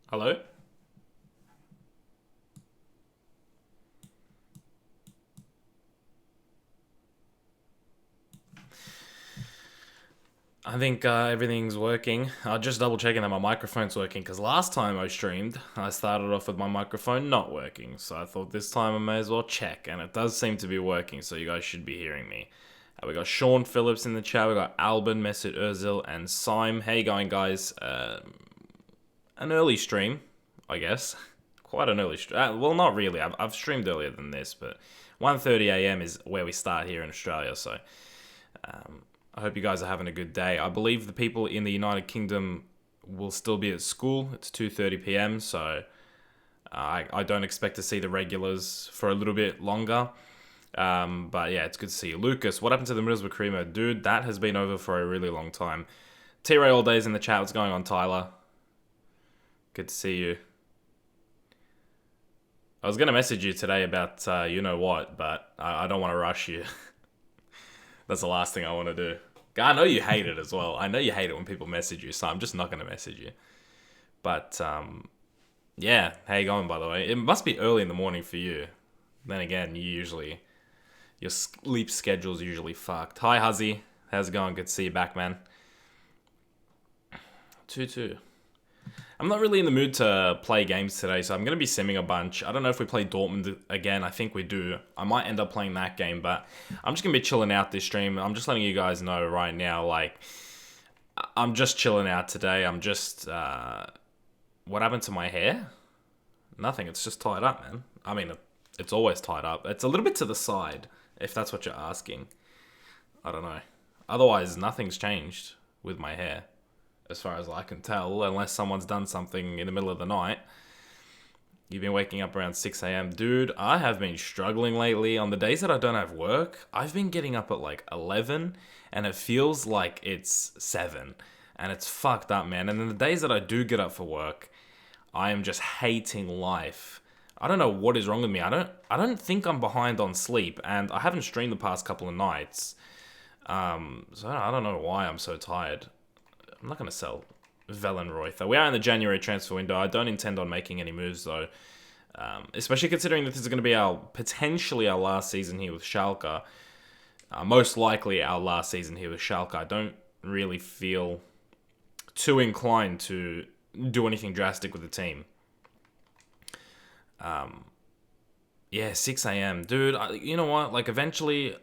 Hello? I think everything's working. Just double checking that my microphone's working because last time I streamed, I started off with my microphone not working. So I thought this time I may as well check, and it does seem to be working. So you guys should be hearing me. We got Sean Phillips in the chat. We got Albin, Mesut Özil, and Syme. How you going, guys? An early stream, I guess. Quite an early stream. Well, not really. I've streamed earlier than this, but 1:30 a.m. is where we start here in Australia. So I hope you guys are having a good day. I believe the people in the United Kingdom will still be at school. It's 2:30 p.m. So I don't expect to see the regulars for a little bit longer. But yeah, it's good to see you. Lucas, what happened to the Middlesbrough Career Mode? Dude, that has been over for a really long time. T-Ray all days in the chat. What's going on, Tyler? Good to see you. I was going to message you today about you know what, but I don't want to rush you. That's the last thing I want to do. I know you hate it as well. I know you hate it when people message you, so I'm just not going to message you. But, yeah, how you going, by the way? It must be early in the morning for you. Then again, your sleep schedule's usually fucked. Hi, Huzzy. How's it going? Good to see you back, man. 2-2. I'm not really in the mood to play games today, so I'm going to be simming a bunch. I don't know if we play Dortmund again. I think we do. I might end up playing that game, but I'm just going to be chilling out this stream. I'm just letting you guys know right now, like, I'm just chilling out today. I'm just, what happened to my hair? Nothing. It's just tied up, man. I mean, it's always tied up. It's a little bit to the side, if that's what you're asking. I don't know. Otherwise, nothing's changed with my hair, as far as I can tell, unless someone's done something in the middle of the night. You've been waking up around 6 a.m. Dude, I have been struggling lately. On the days that I don't have work, I've been getting up at like 11, and it feels like it's 7. And it's fucked up, man. And then the days that I do get up for work, I am just hating life. I don't know what is wrong with me. I don't think I'm behind on sleep, and I haven't streamed the past couple of nights. So I don't know why I'm so tired. I'm not going to sell Vellenroyther. We are in the January transfer window. I don't intend on making any moves, though. Especially considering that this is going to be potentially our last season here with Schalke. Most likely our last season here with Schalke. I don't really feel too inclined to do anything drastic with the team. Yeah, 6 a.m. Dude, you know what? Like, eventually,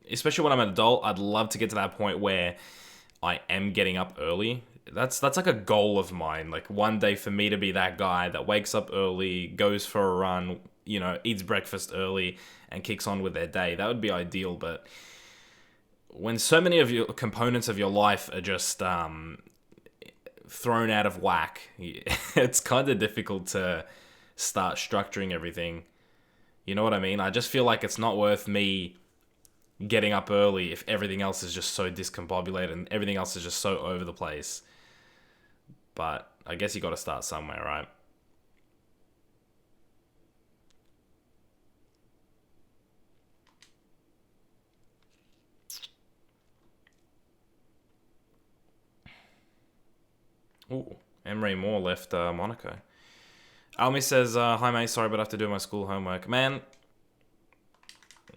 especially when I'm an adult, I'd love to get to that point where I am getting up early. That's like a goal of mine. Like, one day for me to be that guy that wakes up early, goes for a run, eats breakfast early, and kicks on with their day. That would be ideal, but when so many of your components of your life are just thrown out of whack, it's kind of difficult to start structuring everything. You know what I mean? I just feel like it's not worth me getting up early if everything else is just so discombobulated and everything else is just so over the place. But I guess you got to start somewhere, right? Ooh, Emery Moore left Monaco. Almi says, hi mate, sorry but I have to do my school homework. Man,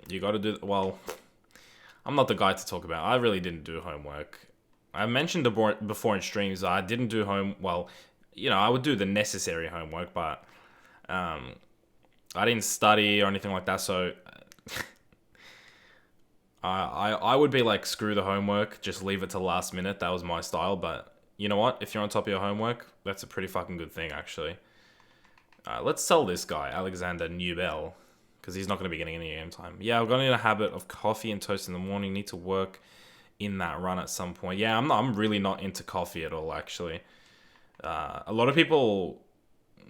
you got to do... Well, I'm not the guy to talk about. I really didn't do homework. I mentioned before in streams I didn't do Well, I would do the necessary homework, but I didn't study or anything like that, so I would be like, screw the homework, just leave it to last minute. That was my style, but you know what? If you're on top of your homework, that's a pretty fucking good thing, actually. Let's sell this guy, Alexander Newbell, because he's not going to be getting any game time. Yeah, I've got in a habit of coffee and toast in the morning. Need to work in that run at some point. Yeah, I'm really not into coffee at all, actually. A lot of people...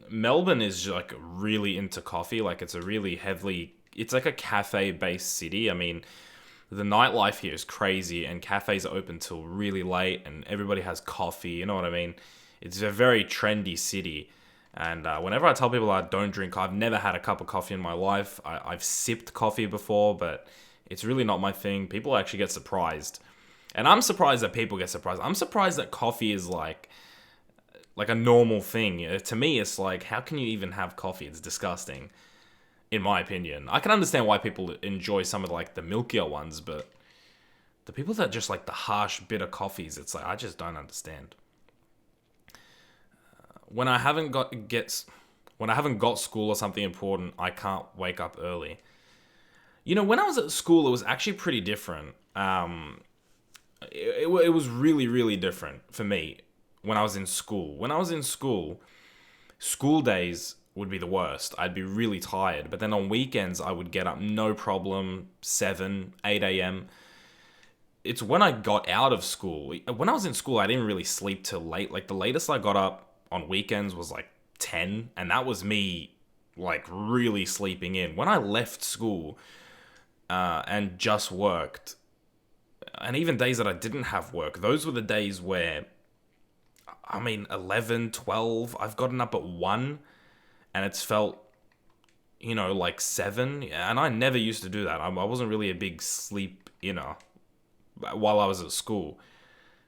Melbourne is like really into coffee. Like, it's a really heavily... It's like a cafe-based city. I mean, the nightlife here is crazy, and cafes are open till really late, and everybody has coffee, you know what I mean? It's a very trendy city. And whenever I tell people I don't drink, I've never had a cup of coffee in my life. I've sipped coffee before, but it's really not my thing. People actually get surprised. And I'm surprised that people get surprised. I'm surprised that coffee is like like a normal thing. To me, it's like, how can you even have coffee? It's disgusting, in my opinion. I can understand why people enjoy some of like the milkier ones, but the people that just like the harsh, bitter coffees, it's like, I just don't understand. When I haven't got school or something important, I can't wake up early. When I was at school, it was actually pretty different. It was really, really different for me when I was in school. When I was in school, school days would be the worst. I'd be really tired. But then on weekends, I would get up no problem, 7, 8 a.m. It's when I got out of school. When I was in school, I didn't really sleep till late. Like, the latest I got up on weekends was like 10. And that was me, like, really sleeping in. When I left school and just worked, and even days that I didn't have work, those were the days where, 11, 12, I've gotten up at 1, and it's felt, like 7, and I never used to do that. I wasn't really a big sleep inner while I was at school,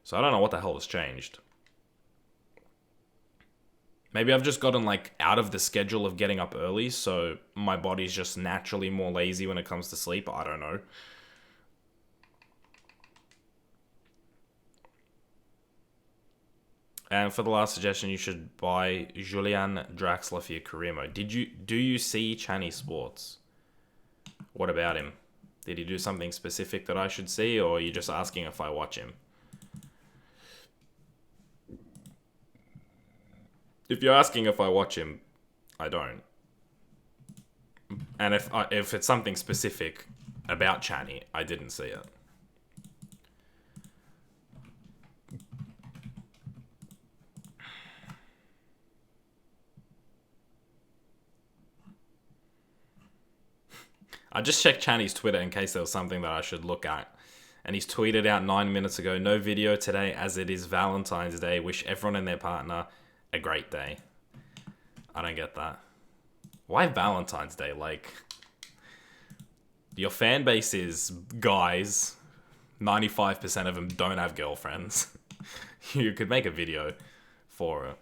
so I don't know what the hell has changed. Maybe I've just gotten, like, out of the schedule of getting up early, so my body's just naturally more lazy when it comes to sleep. I don't know. And for the last suggestion, you should buy Julian Draxler for your career mode. Do you see Channy Sports? What about him? Did he do something specific that I should see, or are you just asking if I watch him? If you're asking if I watch him, I don't. And if it's something specific about Channy, I didn't see it. I just checked Channy's Twitter in case there was something that I should look at. And he's tweeted out 9 minutes ago, no video today as it is Valentine's Day. Wish everyone and their partner a great day. I don't get that. Why Valentine's Day? Like, your fan base is guys. 95% of them don't have girlfriends. You could make a video for it.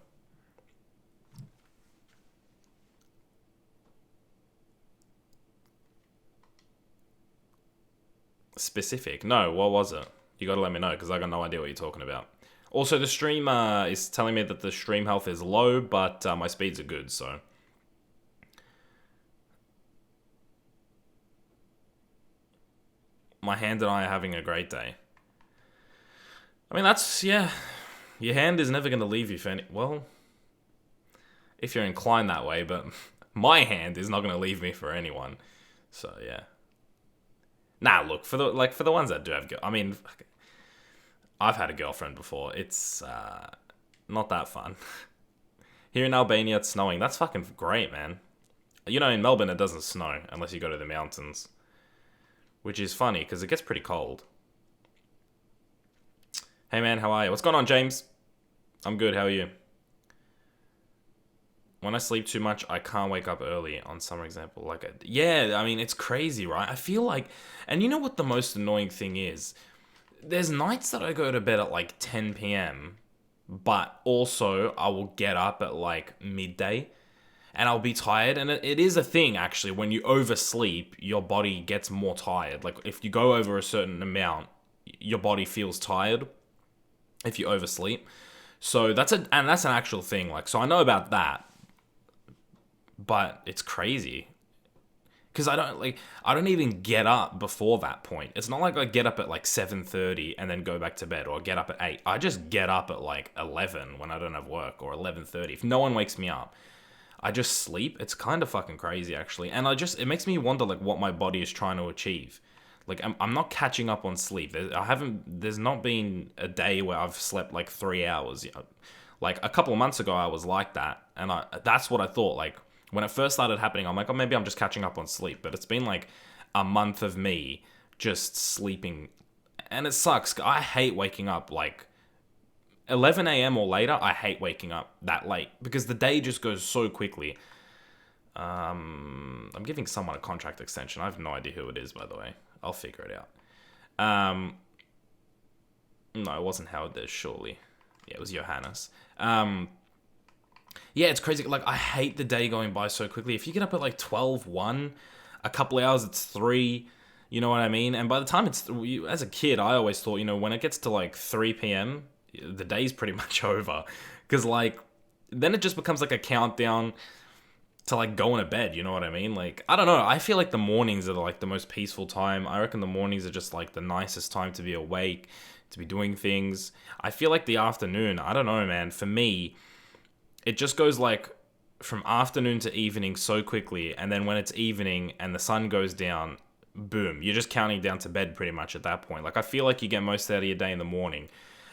Specific? No, what was it? You gotta let me know, because I got no idea what you're talking about. Also, the stream is telling me that the stream health is low, but my speeds are good, so. My hand and I are having a great day. That's, yeah. Your hand is never going to leave you for any... Well, if you're inclined that way, but my hand is not going to leave me for anyone. So, yeah. Nah, look, for the ones that do have... I've had a girlfriend before. It's not that fun. Here in Albania, it's snowing. That's fucking great, man. In Melbourne, it doesn't snow unless you go to the mountains. Which is funny, because it gets pretty cold. Hey, man, how are you? What's going on, James? I'm good, how are you? When I sleep too much, I can't wake up early, on some example. It's crazy, right? I feel like... And you know what the most annoying thing is? There's nights that I go to bed at like 10 p.m, but also I will get up at like midday and I'll be tired. And it is a thing, actually. When you oversleep, your body gets more tired. Like, if you go over a certain amount, your body feels tired if you oversleep. So that's an actual thing. Like, so I know about that, but it's crazy. Because I don't even get up before that point. It's not like I get up at like 7:30 and then go back to bed, or get up at 8. I just get up at like 11 when I don't have work, or 11:30. If no one wakes me up, I just sleep. It's kind of fucking crazy, actually. And it makes me wonder like what my body is trying to achieve. Like, I'm not catching up on sleep. There's not been a day where I've slept like 3 hours. Like, a couple of months ago, I was like that. And that's what I thought. Like, when it first started happening, I'm like, oh, maybe I'm just catching up on sleep. But it's been like a month of me just sleeping. And it sucks. I hate waking up like 11 a.m. or later. I hate waking up that late because the day just goes so quickly. I'm giving someone a contract extension. I have no idea who it is, by the way. I'll figure it out. No, it wasn't Howard there, surely. Yeah, it was Johannes. Yeah, it's crazy. Like, I hate the day going by so quickly. If you get up at like 12, 1, a couple hours, it's 3. You know what I mean? And by the time as a kid, I always thought, when it gets to like 3 p.m., the day's pretty much over. Because, like, then it just becomes like a countdown to like going to bed, you know what I mean? Like, I don't know. I feel like the mornings are like the most peaceful time. I reckon the mornings are just like the nicest time to be awake, to be doing things. I feel like the afternoon, I don't know, man. For me, it just goes like from afternoon to evening so quickly, and then when it's evening and the sun goes down, boom, you're just counting down to bed pretty much at that point. Like, I feel like you get most out of your day in the morning,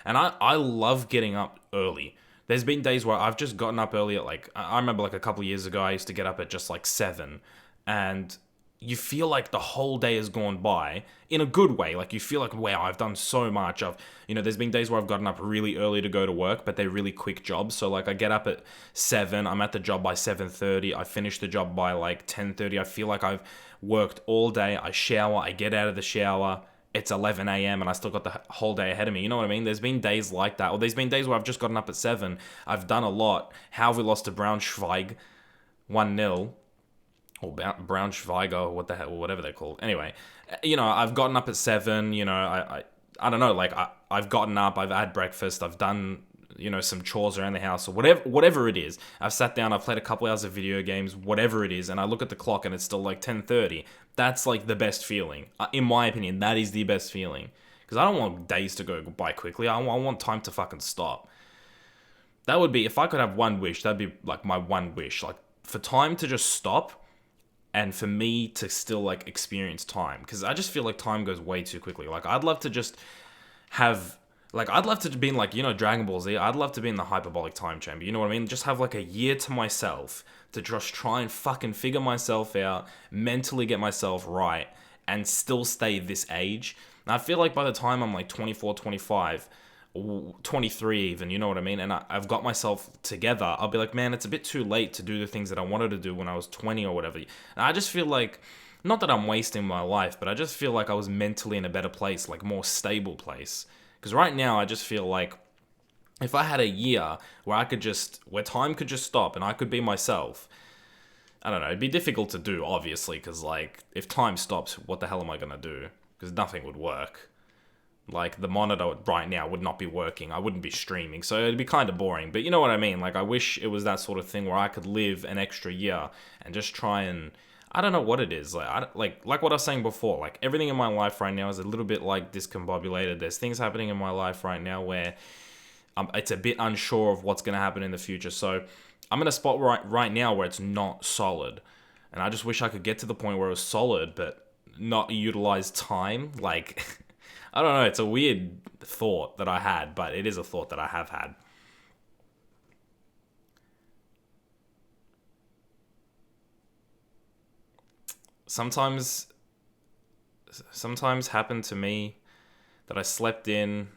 and I love getting up early. There's been days where I've just gotten up early at like, I remember like a couple years ago, I used to get up at just like 7, and you feel like the whole day has gone by in a good way. Like, you feel like, wow, I've done so much. There's been days where I've gotten up really early to go to work, but they're really quick jobs. So like, I get up at 7, I'm at the job by 7:30, I finish the job by like 10:30. I feel like I've worked all day. I shower, I get out of the shower, it's 11 a.m. and I still got the whole day ahead of me. You know what I mean? There's been days like that. Or there's been days where I've just gotten up at 7. I've done a lot. How have we lost to Braunschweig 1-0? Or Braunschweig, or what the hell, or whatever they're called. Anyway, I've gotten up at 7. I don't know. Like, I've gotten up, I've had breakfast, I've done, some chores around the house, or whatever it is. I've sat down, I've played a couple hours of video games, whatever it is, and I look at the clock and it's still like 10:30. That's like the best feeling. In my opinion, that is the best feeling. Because I don't want days to go by quickly. I want time to fucking stop. That would be, if I could have one wish, that'd be like my one wish. Like, for time to just stop, and for me to still like experience time. Because I just feel like time goes way too quickly. Like, I'd love to just have... Like, I'd love to be in, like, Dragon Ball Z. I'd love to be in the hyperbolic time chamber. You know what I mean? Just have, like, a year to myself to just try and fucking figure myself out, mentally get myself right, and still stay this age. And I feel like by the time I'm, like, 24, 25, 23 even, you know what I mean? And I've got myself together, I'll be like, man, it's a bit too late to do the things that I wanted to do when I was 20 or whatever. And I just feel like... Not that I'm wasting my life, but I just feel like I was mentally in a better place, like, more stable place. Because right now, I just feel like if I had a year where where time could just stop and I could be myself, I don't know, it'd be difficult to do, obviously, because, like, if time stops, what the hell am I going to do? Because nothing would work. Like, the monitor right now would not be working. I wouldn't be streaming, so it'd be kind of boring. But you know what I mean? Like, I wish it was that sort of thing where I could live an extra year and just try and... I don't know what it is. Like what I was saying before, like, everything in my life right now is a little bit like discombobulated. There's things happening in my life right now where it's a bit unsure of what's going to happen in the future. So I'm in a spot right now where it's not solid. And I just wish I could get to the point where it was solid, but not utilize time. Like, I don't know. It's a weird thought that I had, but it is a thought that I have had. Sometimes happened to me that I slept in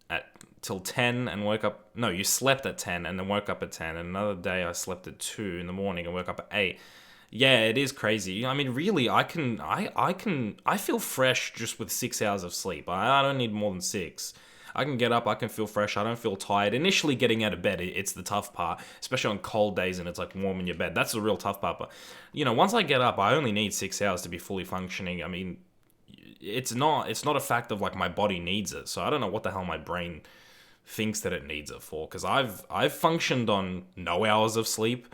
at till 10 and woke up. No, you slept at 10 and then woke up at 10. And another day I slept at 2 in the morning and woke up at 8. Yeah, it is crazy. I mean, really, I feel fresh just with 6 hours of sleep. I don't need more than 6. I can get up, I can feel fresh, I don't feel tired. Initially getting out of bed, it's the tough part, especially on cold days and it's like warm in your bed. That's the real tough part. But, once I get up, I only need 6 hours to be fully functioning. I mean, it's not a fact of like my body needs it. So I don't know what the hell my brain thinks that it needs it for. Because I've functioned on no hours of sleep.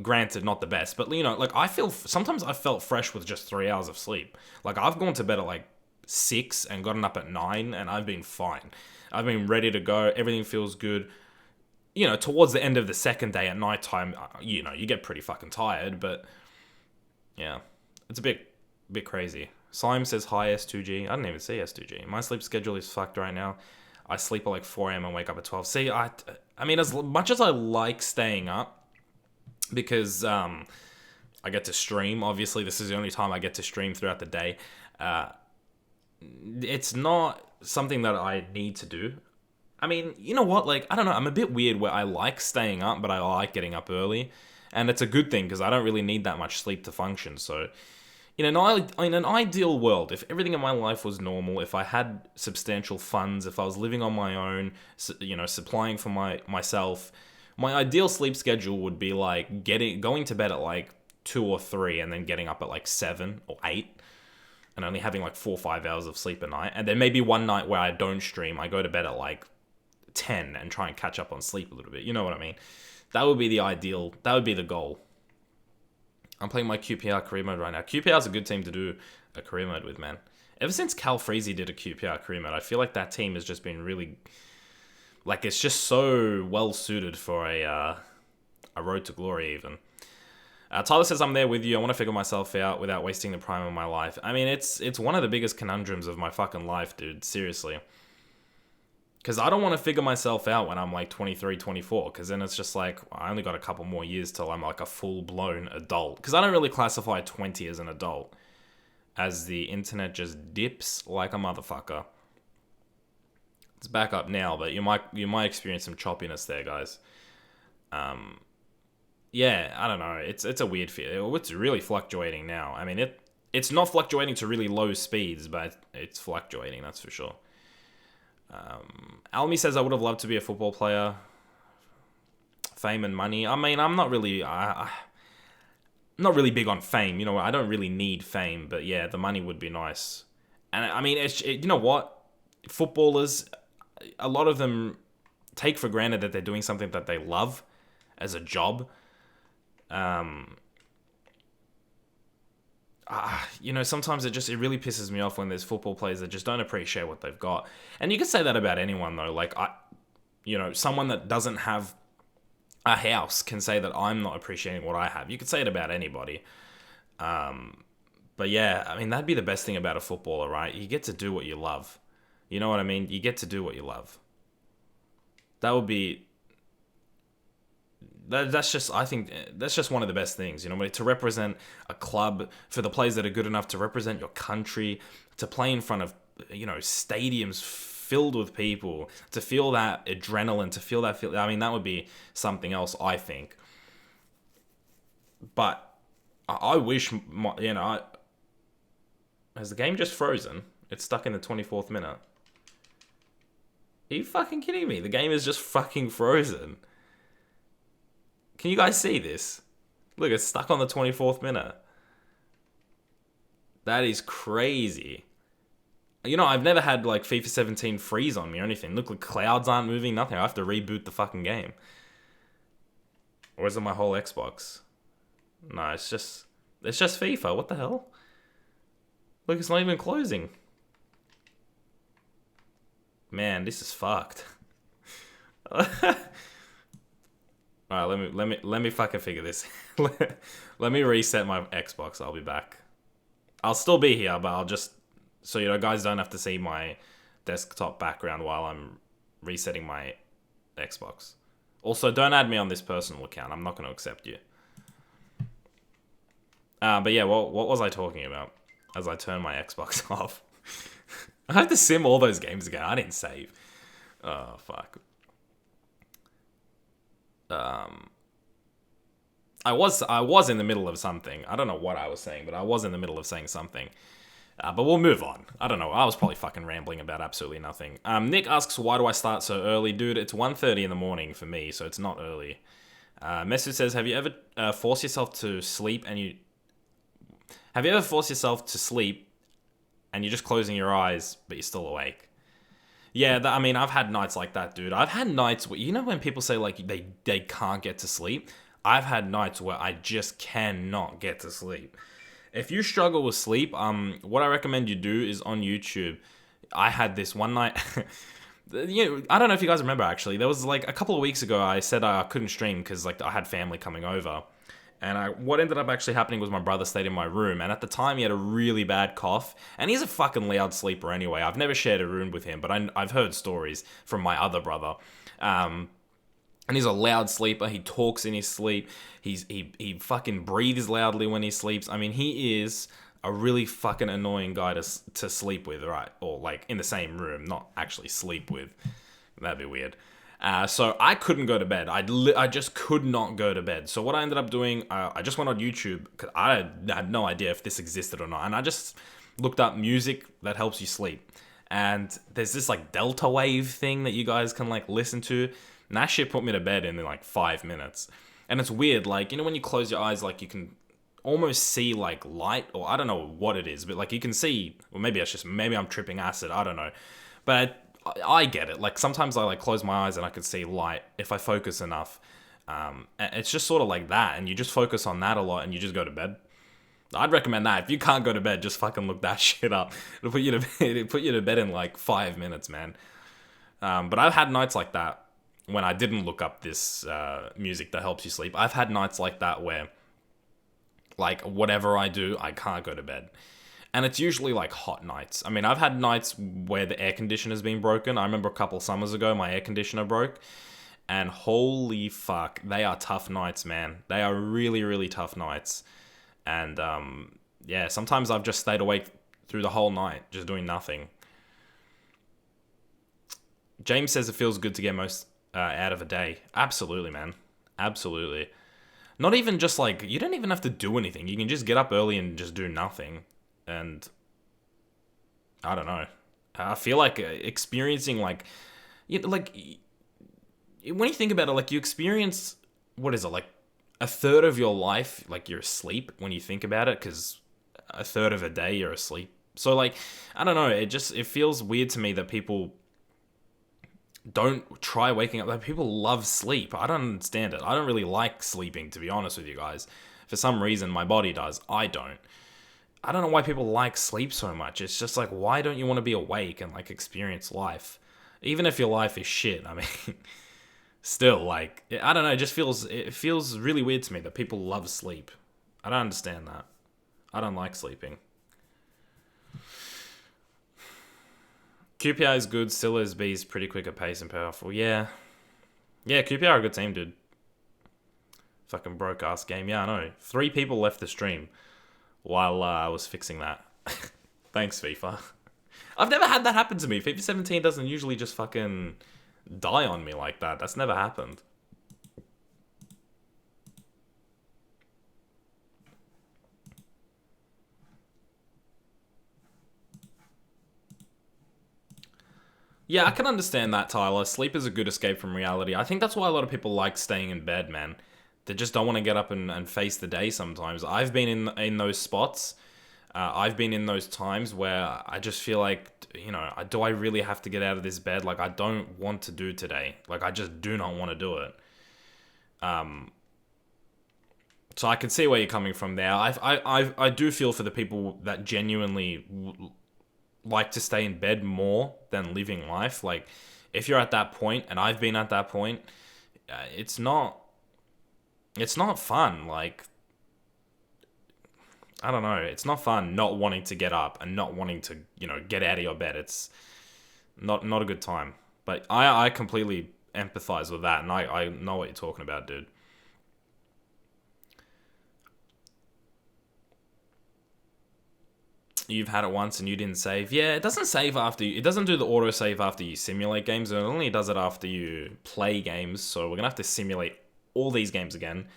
Granted, not the best, but like sometimes I felt fresh with just 3 hours of sleep. Like, I've gone to bed at like 6 and gotten up at 9 and I've been fine. I've been ready to go. Everything feels good. Towards the end of the second day at nighttime, you get pretty fucking tired, but yeah, it's a bit crazy. Slime says hi S2G. I didn't even see S2G. My sleep schedule is fucked right now. I sleep at like 4 a.m. and wake up at 12. See, I mean, as much as I like staying up because I get to stream, obviously this is the only time I get to stream throughout the day. It's not something that I need to do. I mean, you know what? Like, I don't know. I'm a bit weird where I like staying up, but I like getting up early. And it's a good thing because I don't really need that much sleep to function. So, in an ideal world, if everything in my life was normal, if I had substantial funds, if I was living on my own, supplying for myself, My ideal sleep schedule would be like going to bed at like 2 or 3 and then getting up at like 7 or 8 and only having like 4 or 5 hours of sleep a night. And then maybe one night where I don't stream, I go to bed at like 10 and try and catch up on sleep a little bit. You know what I mean? That would be the ideal. That would be the goal. I'm playing my QPR career mode right now. QPR is a good team to do a career mode with, man. Ever since Cal Freezy did a QPR career mode, I feel like that team has just been really... Like, it's just so well suited for a road to glory, even. Tyler says, I'm there with you. I want to figure myself out without wasting the prime of my life. I mean, it's one of the biggest conundrums of my fucking life, dude. Seriously. Because I don't want to figure myself out when I'm like 23, 24. Because then it's just like, I only got a couple more years till I'm like a full-blown adult. Because I don't really classify 20 as an adult. As the internet just dips like a motherfucker. It's back up now, but you might experience some choppiness there, guys. Yeah, I don't know. It's a weird feel. It's really fluctuating now. I mean, it's not fluctuating to really low speeds, but it's fluctuating, that's for sure. Almy says, I would have loved to be a football player. Fame and money. I mean, I'm not really... I'm not really big on fame. You know, I don't really need fame, but yeah, the money would be nice. And I mean, you know what? Footballers, a lot of them take for granted that they're doing something that they love as a job. You know, sometimes it really pisses me off when there's football players that just don't appreciate what they've got. And you can say that about anyone though. Like, someone that doesn't have a house can say that I'm not appreciating what I have. You could say it about anybody. But yeah, I mean, that'd be the best thing about a footballer, right? You get to do what you love. You know what I mean? You get to do what you love. That would be... That's just, I think, that's just one of the best things, you know, to represent a club, for the players that are good enough to represent your country, to play in front of, stadiums filled with people, to feel that adrenaline, to feel that I mean, that would be something else, I think. But I wish, has the game just frozen? It's stuck in the 24th minute. Are you fucking kidding me? The game is just fucking frozen. Can you guys see this? Look, it's stuck on the 24th minute. That is crazy. I've never had like FIFA 17 freeze on me or anything. Look, the clouds aren't moving, nothing. I have to reboot the fucking game. Or is it my whole Xbox? No, it's just FIFA. What the hell? Look, it's not even closing. Man, this is fucked. Alright, let me fucking figure this. Let me reset my Xbox. I'll be back. I'll still be here, but I'll just... So, guys don't have to see my desktop background while I'm resetting my Xbox. Also, don't add me on this personal account. I'm not going to accept you. But yeah, what was I talking about as I turn my Xbox off? I have to sim all those games again. I didn't save. Oh, fuck. I was in the middle of something. I don't know what I was saying, but I was in the middle of saying something. But we'll move on. I don't know. I was probably fucking rambling about absolutely nothing. Nick asks, why do I start so early? Dude, it's 1:30 in the morning for me, so it's not early. Message says, have you ever forced yourself to sleep and you're just closing your eyes, but you're still awake? Yeah, I mean, I've had nights like that, dude. I've had nights where, when people say, like, they can't get to sleep? I've had nights where I just cannot get to sleep. If you struggle with sleep, what I recommend you do is on YouTube. I had this one night... I don't know if you guys remember, actually. There was, like, a couple of weeks ago, I said I couldn't stream because, like, I had family coming over. And what ended up actually happening was my brother stayed in my room. And at the time, he had a really bad cough. And he's a fucking loud sleeper anyway. I've never shared a room with him, but I've heard stories from my other brother. And he's a loud sleeper. He talks in his sleep. He fucking breathes loudly when he sleeps. I mean, he is a really fucking annoying guy to sleep with, right? Or, like, in the same room, not actually sleep with. That'd be weird. So I couldn't go to bed. I just could not go to bed. So what I ended up doing, I just went on YouTube, because I had no idea if this existed or not. And I just looked up music that helps you sleep. And there's this, like, delta wave thing that you guys can, like, listen to. And that shit put me to bed in like 5 minutes. And it's weird, like, when you close your eyes, like, you can almost see, like, light, or I don't know what it is, but, like, you can see, or maybe I'm tripping acid, I don't know. But I get it. Like, sometimes I, like, close my eyes and I can see light if I focus enough. It's just sort of like that, and you just focus on that a lot, and you just go to bed. I'd recommend that. If you can't go to bed, just fucking look that shit up. It'll put you to bed in like 5 minutes, man. But I've had nights like that when I didn't look up this music that helps you sleep. I've had nights like that where, like, whatever I do, I can't go to bed. And it's usually like hot nights. I mean, I've had nights where the air conditioner's been broken. I remember a couple summers ago, my air conditioner broke. And holy fuck, they are tough nights, man. They are really, really tough nights. And yeah, sometimes I've just stayed awake through the whole night, just doing nothing. James says it feels good to get most out of a day. Absolutely, man. Absolutely. Not even just like, you don't even have to do anything. You can just get up early and just do nothing. And I don't know. I feel like experiencing like when you think about it, like you experience, what is it, like a third of your life, like you're asleep when you think about it, because a third of a day you're asleep. So like, I don't know, it feels weird to me that people don't try waking up. Like, people love sleep. I don't understand it. I don't really like sleeping, to be honest with you guys. For some reason, my body does. I don't. I don't know why people like sleep so much. It's just like, why don't you want to be awake and like experience life? Even if your life is shit, I mean... Still, like, I don't know, it feels really weird to me that people love sleep. I don't understand that. I don't like sleeping. QPR is good, still is B's pretty quick at pace and powerful. Yeah. Yeah, QPR are a good team, dude. Fucking broke-ass game. Yeah, I know. 3 people left the stream while I was fixing that. Thanks, FIFA. I've never had that happen to me. FIFA 17 doesn't usually just fucking... die on me like that. That's never happened. Yeah, I can understand that, Tyler. Sleep is a good escape from reality. I think that's why a lot of people like staying in bed, man. They just don't want to get up and face the day sometimes. I've been in those spots. I've been in those times where I just feel like, do I really have to get out of this bed? Like, I don't want to do today. Like, I just do not want to do it. So I can see where you're coming from there. I do feel for the people that genuinely like to stay in bed more than living life. Like, if you're at that point, and I've been at that point, it's not fun. Like, I don't know. It's not fun not wanting to get up and not wanting to, get out of your bed. It's not a good time. But I completely empathize with that, and I know what you're talking about, dude. You've had it once and you didn't save. Yeah, it doesn't save after you. It doesn't do the auto save after you simulate games. It only does it after you play games. So we're going to have to simulate all these games again.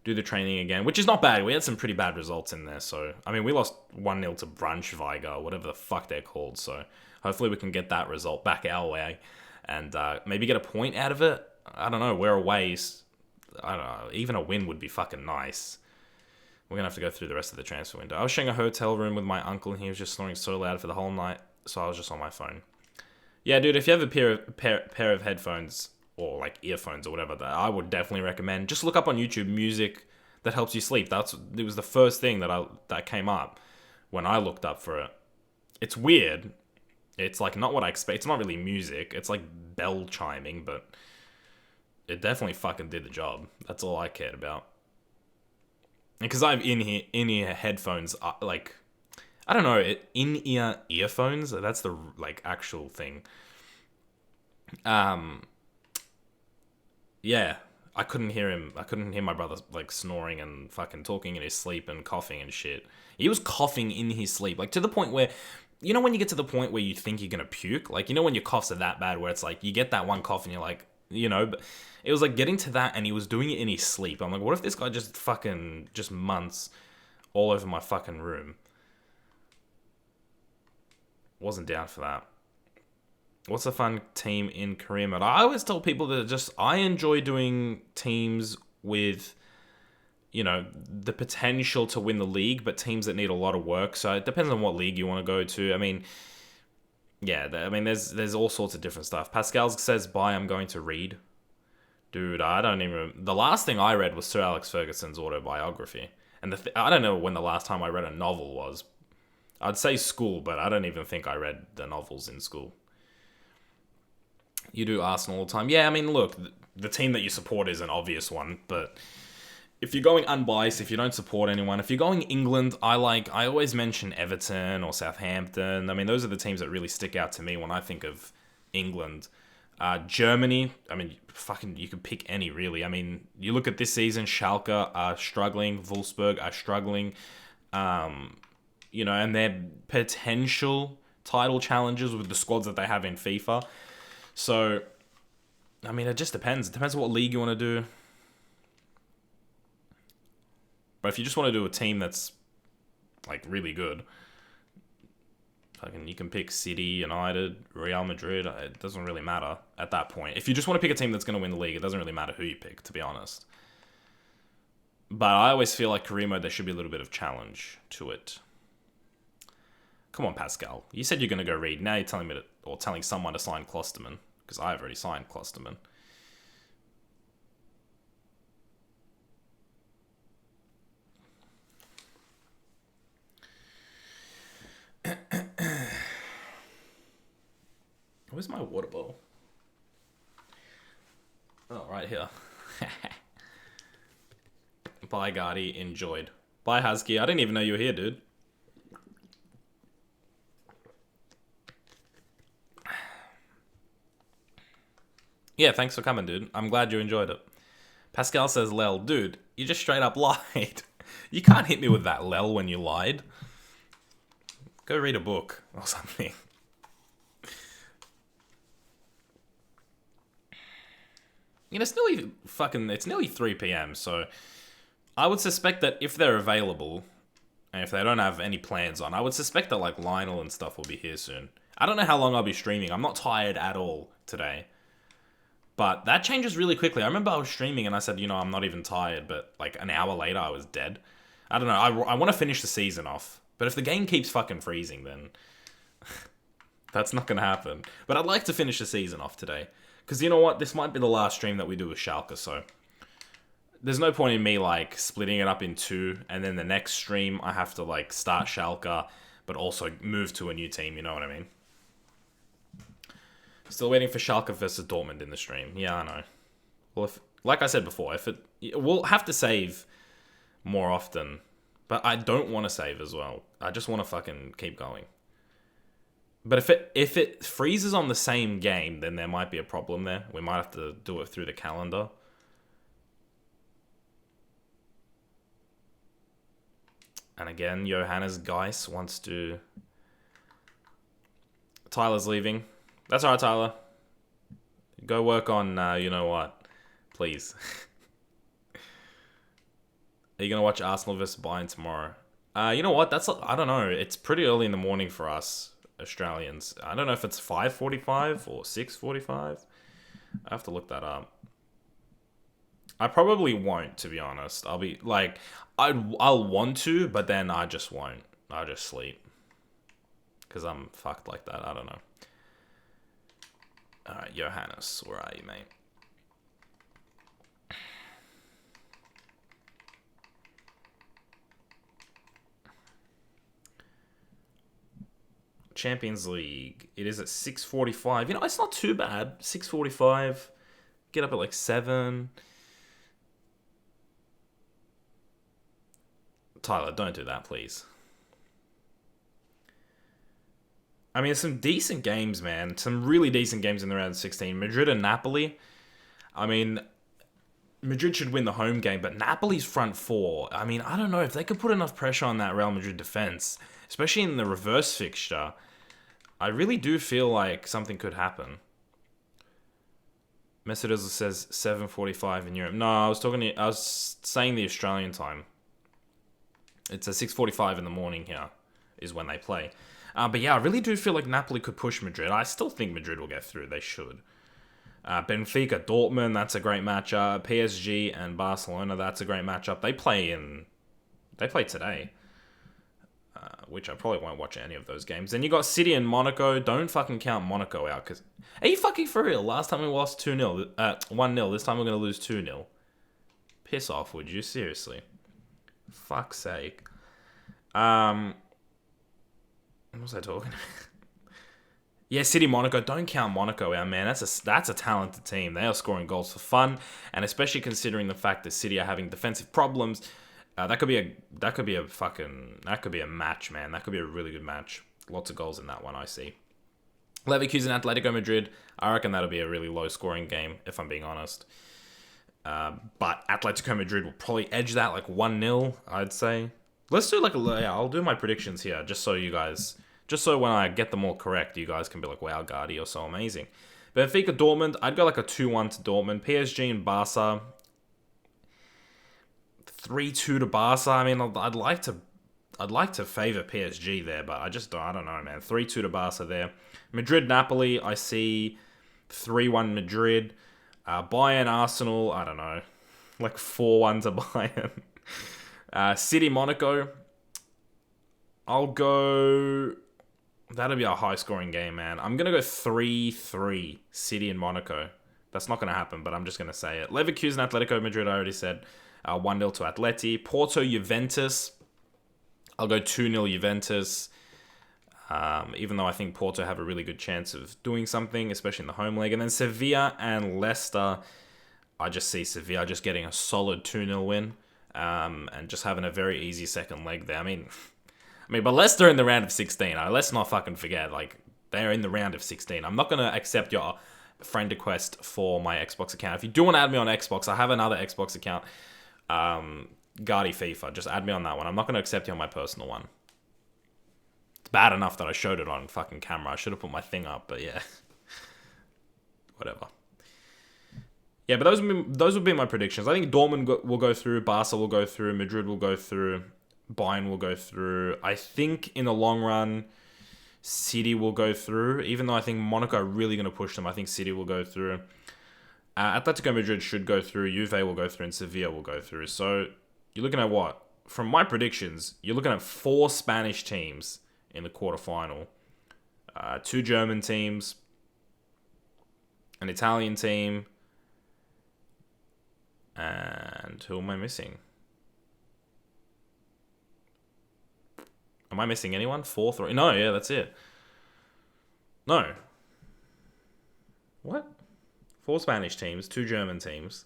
Do the training again, which is not bad. We had some pretty bad results in there. So, I mean, we lost 1-0 to Braunschweiger, whatever the fuck they're called. So, hopefully we can get that result back our way and maybe get a point out of it. I don't know. We're away. I don't know. Even a win would be fucking nice. We're going to have to go through the rest of the transfer window. I was sharing a hotel room with my uncle, and he was just snoring so loud for the whole night, so I was just on my phone. Yeah, dude, if you have a pair of headphones, or like earphones or whatever, that I would definitely recommend. Just look up on YouTube music that helps you sleep. It was the first thing that came up when I looked up for it. It's weird. It's like not what I expect. It's not really music. It's like bell chiming, but it definitely fucking did the job. That's all I cared about. Because I have in-ear headphones, like, I don't know, in-ear earphones. That's the like actual thing. Yeah, I couldn't hear him. I couldn't hear my brother like snoring and fucking talking in his sleep and coughing and shit. He was coughing in his sleep, like to the point where, when you get to the point where you think you're gonna puke, like when your coughs are that bad, where it's like you get that one cough and you're like, but it was like getting to that, and he was doing it in his sleep. I'm like, what if this guy just months all over my fucking room? Wasn't down for that. What's a fun team in career mode? I always tell people that I enjoy doing teams with, the potential to win the league, but teams that need a lot of work. So it depends on what league you want to go to. I mean, yeah, there's all sorts of different stuff. Pascal says, bye, I'm going to read. Dude, I don't even... The last thing I read was Sir Alex Ferguson's autobiography. And I don't know when the last time I read a novel was. I'd say school, but I don't even think I read the novels in school. You do Arsenal all the time. Yeah, I mean, look, the team that you support is an obvious one, but if you're going unbiased, if you don't support anyone, if you're going England, I always mention Everton or Southampton. I mean, those are the teams that really stick out to me when I think of England. Germany, I mean, you could pick any, really. I mean, you look at this season, Schalke are struggling, Wolfsburg are struggling, and their potential title challenges with the squads that they have in FIFA. So, I mean, it just depends. It depends what league you want to do. But if you just want to do a team that's, really good, you can pick City, United, Real Madrid. It doesn't really matter at that point. If you just want to pick a team that's going to win the league, it doesn't really matter who you pick, to be honest. But I always feel like career mode, there should be a little bit of challenge to it. Come on, Pascal. You said you're going to go read. Now you're telling me telling someone to sign Klosterman, because I've already signed Klosterman. Where's my water bottle? Oh, right here. Bye, Guardy. Enjoyed. Bye, Husky. I didn't even know you were here, dude. Yeah, thanks for coming, dude. I'm glad you enjoyed it. Pascal says, Lel, dude, you just straight up lied. You can't hit me with that, Lel, when you lied. Go read a book or something. It's nearly 3 p.m, so I would suspect that if they're available, and if they don't have any plans on, I would suspect that, Lionel and stuff will be here soon. I don't know how long I'll be streaming. I'm not tired at all today. But that changes really quickly. I remember I was streaming and I said, I'm not even tired, but, an hour later, I was dead. I don't know. I want to finish the season off. But if the game keeps fucking freezing, then that's not going to happen. But I'd like to finish the season off today. Because you know what? This might be the last stream that we do with Schalke, so there's no point in me, splitting it up in two, and then the next stream I have to, start Schalke, but also move to a new team, you know what I mean? Still waiting for Schalke versus Dortmund in the stream. Yeah, I know. Well, like I said before, we'll have to save more often, but I don't want to save as well. I just want to fucking keep going. But if it freezes on the same game, then there might be a problem there. We might have to do it through the calendar. And again, Johannes Geis wants to... Tyler's leaving. That's alright, Tyler. Go work on, you know what. Please. Are you going to watch Arsenal versus Bayern tomorrow? You know what? I don't know. It's pretty early in the morning for us Australians. I don't know if it's 5:45 or 6:45. I have to look that up. I probably won't, to be honest. I'll be I'll want to, but then I just won't. I'll just sleep. Because I'm fucked like that. I don't know. Alright, Johannes, where are you, mate? Champions League. It is at 6:45. It's not too bad. 6:45. Get up at 7. Tyler, don't do that, please. I mean, some decent games, man. Some really decent games in the round of 16. Madrid and Napoli. I mean, Madrid should win the home game, but Napoli's front four. I mean, I don't know if they could put enough pressure on that Real Madrid defense, especially in the reverse fixture. I really do feel like something could happen. Messedoza says 7:45 in Europe. No, I was saying the Australian time. It's at 6:45 in the morning here is when they play. But yeah, I really do feel like Napoli could push Madrid. I still think Madrid will get through. They should. Benfica, Dortmund, that's a great matchup. PSG and Barcelona, that's a great matchup. They play today, which I probably won't watch any of those games. Then you got City and Monaco. Don't fucking count Monaco out, because are you fucking for real? Last time we lost 1-0. This time we're gonna lose 2-0. Piss off, would you? Seriously. Fuck's sake. What was I talking about? Yeah, City, Monaco. Don't count Monaco out, man. That's a talented team. They are scoring goals for fun, and especially considering the fact that City are having defensive problems, that could be a match, man. That could be a really good match. Lots of goals in that one, I see. Leverkusen, Atletico Madrid. I reckon that'll be a really low scoring game, if I'm being honest. But Atletico Madrid will probably edge that like 1-0, I'd say. Let's do I'll do my predictions here, just so when I get them all correct, you guys can be like, wow, Guardy, you're so amazing. Benfica, Dortmund, I'd go like a 2-1 to Dortmund. PSG and Barca, 3-2 to Barca. I mean, I'd like to favor PSG there, but I don't know, man. 3-2 to Barca there. Madrid, Napoli, I see 3-1 Madrid. Bayern, Arsenal, I don't know, like 4-1 to Bayern. City, Monaco, I'll go. That'll be a high-scoring game, man. I'm going to go 3-3 City and Monaco. That's not going to happen, but I'm just going to say it. Leverkusen, Atletico Madrid, I already said. 1-0 to Atleti. Porto, Juventus. I'll go 2-0 Juventus. Even though I think Porto have a really good chance of doing something, especially in the home leg. And then Sevilla and Leicester. I just see Sevilla just getting a solid 2-0 win. And just having a very easy second leg there. I mean, but Leicester in the round of 16. Let's not fucking forget. Like, they're in the round of 16. I'm not going to accept your friend request for my Xbox account. If you do want to add me on Xbox, I have another Xbox account. Guardy FIFA. Just add me on that one. I'm not going to accept you on my personal one. It's bad enough that I showed it on fucking camera. I should have put my thing up, but yeah. Whatever. Yeah, but those would be my predictions. I think Dortmund will go through, Barca will go through, Madrid will go through, Bayern will go through. I think in the long run, City will go through. Even though I think Monaco are really going to push them, I think City will go through. Atletico Madrid should go through, Juve will go through, and Sevilla will go through. So you're looking at what? From my predictions, you're looking at 4 Spanish teams in the quarterfinal. 2 German teams, an Italian team, and who am I missing? Am I missing anyone? 4-3? No, yeah, that's it. No. What? 4 Spanish teams, 2 German teams.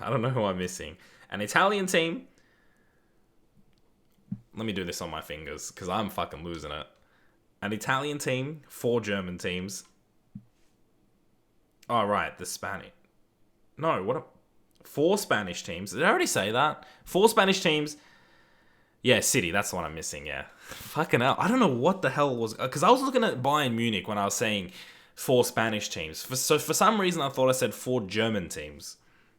I don't know who I'm missing. An Italian team. Let me do this on my fingers, because I'm fucking losing it. An Italian team, 4 German teams. Oh, right, the Spanish. No, 4 Spanish teams. Did I already say that? 4 Spanish teams. Yeah, City. That's the one I'm missing, yeah. Fucking hell. I don't know what the hell was... Because I was looking at Bayern Munich when I was saying 4 Spanish teams. So for some reason, I thought I said 4 German teams.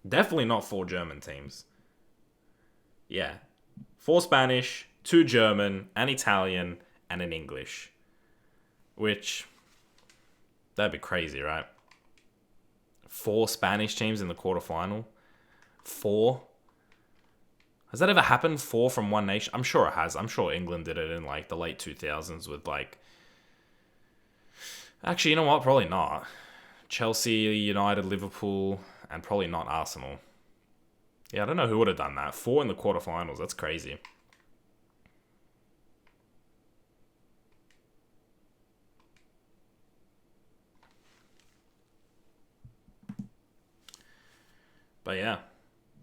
Definitely not 4 German teams. Yeah. 4 Spanish, 2 German, an Italian, and an English. Which... That'd be crazy, right? 4 Spanish teams in the quarterfinal. 4. Has that ever happened? 4 from one nation? I'm sure it has. I'm sure England did it in like the late 2000s with like... Actually, you know what? Probably not. Chelsea, United, Liverpool, and probably not Arsenal. Yeah, I don't know who would have done that. 4 in the quarterfinals. That's crazy. But yeah.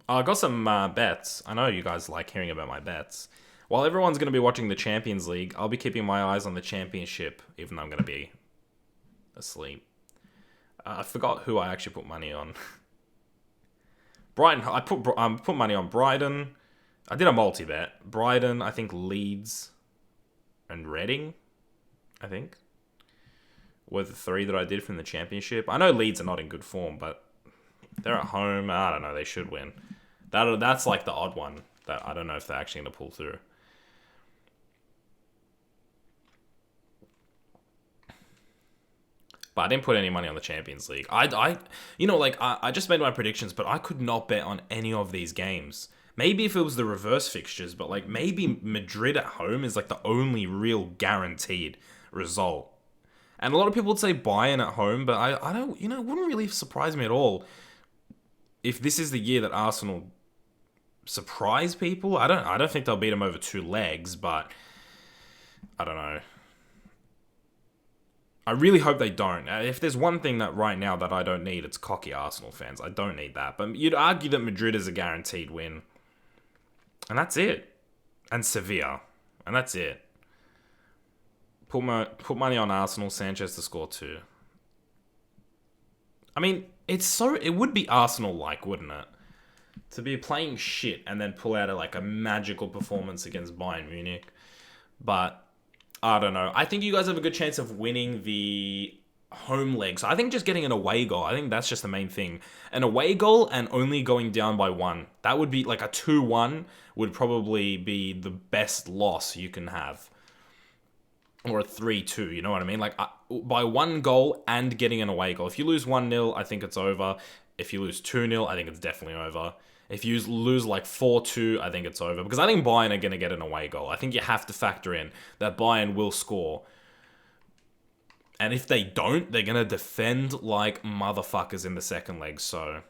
I got some bets. I know you guys like hearing about my bets. While everyone's going to be watching the Champions League, I'll be keeping my eyes on the Championship, even though I'm going to be asleep. I forgot who I actually put money on. Brighton. I put money on Brighton. I did a multi-bet. Brighton, I think Leeds, and Reading, I think, were the 3 that I did from the Championship. I know Leeds are not in good form, but they're at home. I don't know. They should win. That's like the odd one. that I don't know if they're actually going to pull through. But I didn't put any money on the Champions League. I just made my predictions, but I could not bet on any of these games. Maybe if it was the reverse fixtures, but like maybe Madrid at home is like the only real guaranteed result. And a lot of people would say Bayern at home, but I don't, it wouldn't really surprise me at all if this is the year that Arsenal surprise people. I don't think they'll beat them over 2 legs, but I don't know. I really hope they don't. If there's one thing that right now that I don't need, it's cocky Arsenal fans. I don't need that. But you'd argue that Madrid is a guaranteed win. And that's it. And Sevilla. And that's it. Put money on Arsenal, Sanchez to score 2. I mean, it would be Arsenal-like, wouldn't it? To be playing shit and then pull out a magical performance against Bayern Munich. But I don't know. I think you guys have a good chance of winning the home leg. So I think just getting an away goal, I think that's just the main thing. An away goal and only going down by 1. That would be like a 2-1 would probably be the best loss you can have. Or a 3-2, you know what I mean? Like by 1 goal and getting an away goal. If you lose 1-0, I think it's over. If you lose 2-0, I think it's definitely over. If you lose 4-2, I think it's over. Because I think Bayern are going to get an away goal. I think you have to factor in that Bayern will score. And if they don't, they're going to defend like motherfuckers in the second leg. So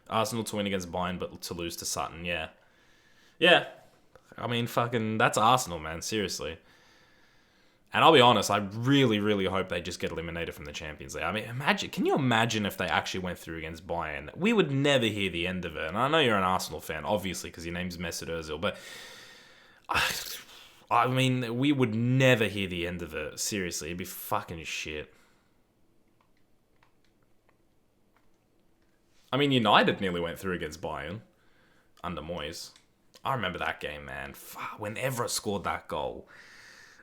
Arsenal to win against Bayern, but to lose to Sutton. Yeah. Yeah. I mean, fucking, that's Arsenal, man. Seriously. And I'll be honest, I really, really hope they just get eliminated from the Champions League. I mean, can you imagine if they actually went through against Bayern? We would never hear the end of it. And I know you're an Arsenal fan, obviously, because your name's Mesut Ozil, but I mean, we would never hear the end of it. Seriously, it'd be fucking shit. I mean, United nearly went through against Bayern under Moyes. I remember that game, man. When Evra scored that goal,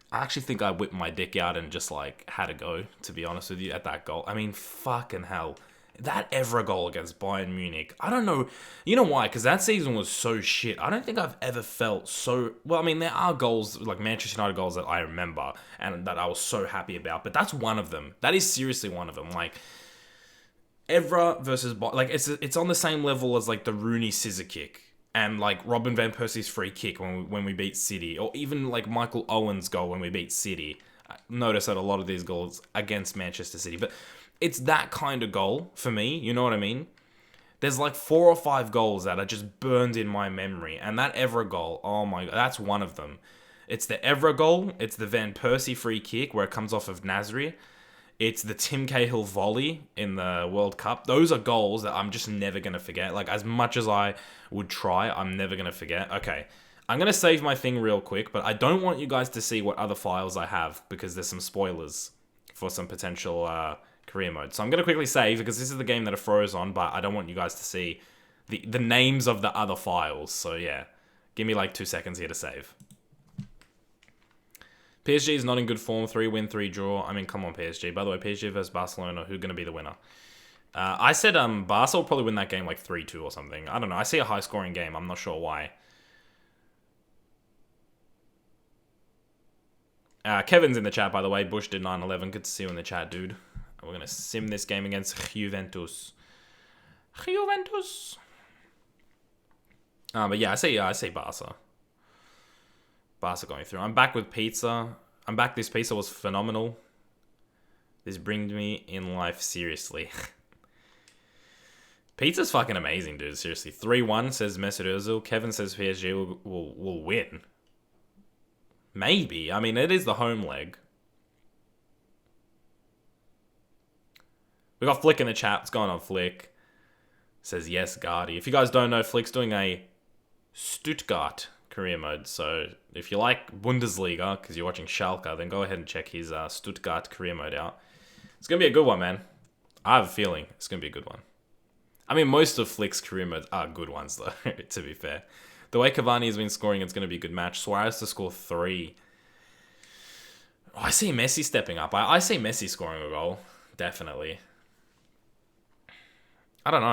I actually think I whipped my dick out and just had a go, to be honest with you, at that goal. I mean, fucking hell. That Evra goal against Bayern Munich, I don't know. You know why? Because that season was so shit. I don't think I've ever felt so... Well, I mean, there are goals, like Manchester United goals that I remember and that I was so happy about, but that's one of them. That is seriously one of them. Evra versus... it's on the same level as, the Rooney scissor kick. And Robin van Persie's free kick when we beat City, or even Michael Owen's goal when we beat City. Notice that a lot of these goals against Manchester City, but it's that kind of goal for me. You know what I mean? There's 4 or 5 goals that are just burned in my memory, and that Evra goal, oh my god, that's one of them. It's the Evra goal. It's the Van Persie free kick where it comes off of Nasri. It's the Tim Cahill volley in the World Cup. Those are goals that I'm just never going to forget. As much as I would try, I'm never going to forget. Okay, I'm going to save my thing real quick, but I don't want you guys to see what other files I have because there's some spoilers for some potential career mode. So I'm going to quickly save because this is the game that it froze on, but I don't want you guys to see the names of the other files. So yeah, give me 2 seconds here to save. PSG is not in good form. 3-win, 3-draw. I mean, come on, PSG. By the way, PSG versus Barcelona, who's going to be the winner? I said Barca will probably win that game 3-2 or something. I don't know. I see a high-scoring game. I'm not sure why. Kevin's in the chat, by the way. Bush did 9-11. Good to see you in the chat, dude. We're going to sim this game against Juventus. Juventus! But yeah, I see Barca. Barca going through. I'm back with pizza. I'm back. This pizza was phenomenal. This brings me in life seriously. Pizza's fucking amazing, dude. Seriously. 3-1 says Mesut Ozil. Kevin says PSG will win. Maybe. I mean, it is the home leg. We got Flick in the chat. What's going on, Flick? Says yes, Guardy. If you guys don't know, Flick's doing a Stuttgart career mode. So if you like Bundesliga, because you're watching Schalke, then go ahead and check his Stuttgart career mode out. It's going to be a good one, man. I have a feeling it's going to be a good one. I mean, most of Flick's career modes are good ones, though, to be fair. The way Cavani has been scoring, it's going to be a good match. Suarez to score 3. Oh, I see Messi stepping up. I see Messi scoring a goal. Definitely. I don't know.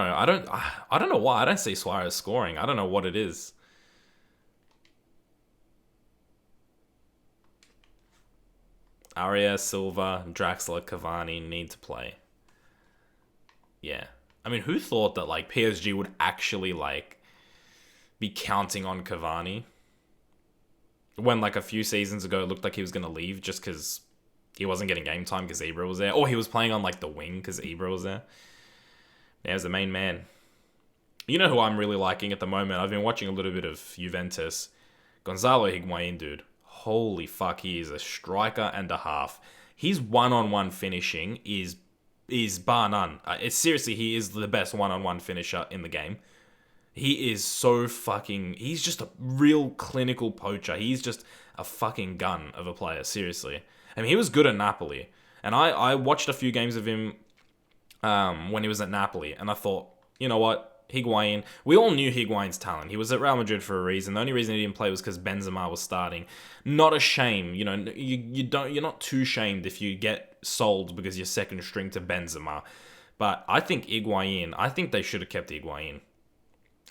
I don't know why. I don't see Suarez scoring. I don't know what it is. Arias, Silva, Draxler, Cavani need to play. Yeah. I mean, who thought that like PSG would actually like be counting on Cavani when like a few seasons ago it looked like he was going to leave just because he wasn't getting game time because Ibra was there, or he was playing on like the wing because Ibra was there. Yeah, he was the main man. You know who I'm really liking at the moment? I've been watching a little bit of Juventus. Gonzalo Higuain, dude. Holy fuck, he is a striker and a half. His one-on-one finishing is bar none. It's seriously, he is the best one-on-one finisher in the game. He is so fucking... He's just a real clinical poacher. He's just a fucking gun of a player, seriously. I mean, he was good at Napoli. And I watched a few games of him when he was at Napoli. And I thought, you know what? Higuain. We all knew Higuain's talent. He was at Real Madrid for a reason. The only reason he didn't play was because Benzema was starting. Not a shame. You know, you're not too shamed if you get sold because you're second string to Benzema. But I think they should have kept Higuain.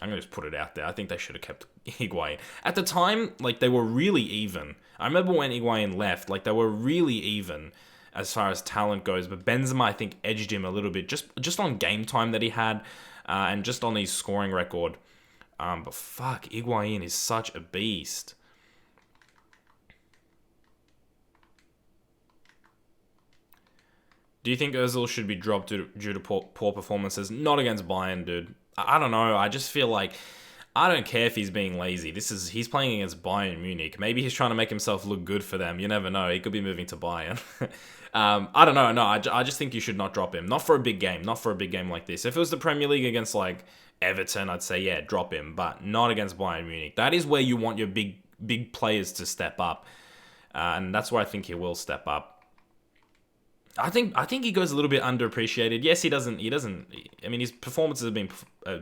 I'm going to just put it out there. I think they should have kept Higuain. At the time, like, they were really even. I remember when Higuain left, like, they were really even as far as talent goes. But Benzema, I think, edged him a little bit. Just on game time that he had, and just on his scoring record. But fuck, Higuain is such a beast. Do you think Ozil should be dropped due to poor performances? Not against Bayern, dude. I don't know. I just feel like I don't care if he's being lazy. He's playing against Bayern Munich. Maybe he's trying to make himself look good for them. You never know. He could be moving to Bayern. I don't know. No, I just think you should not drop him. Not for a big game. Not for a big game like this. If it was the Premier League against like Everton, I'd say yeah, drop him. But not against Bayern Munich. That is where you want your big players to step up, and that's where I think he will step up. I think he goes a little bit underappreciated. Yes, he doesn't. I mean, his performances have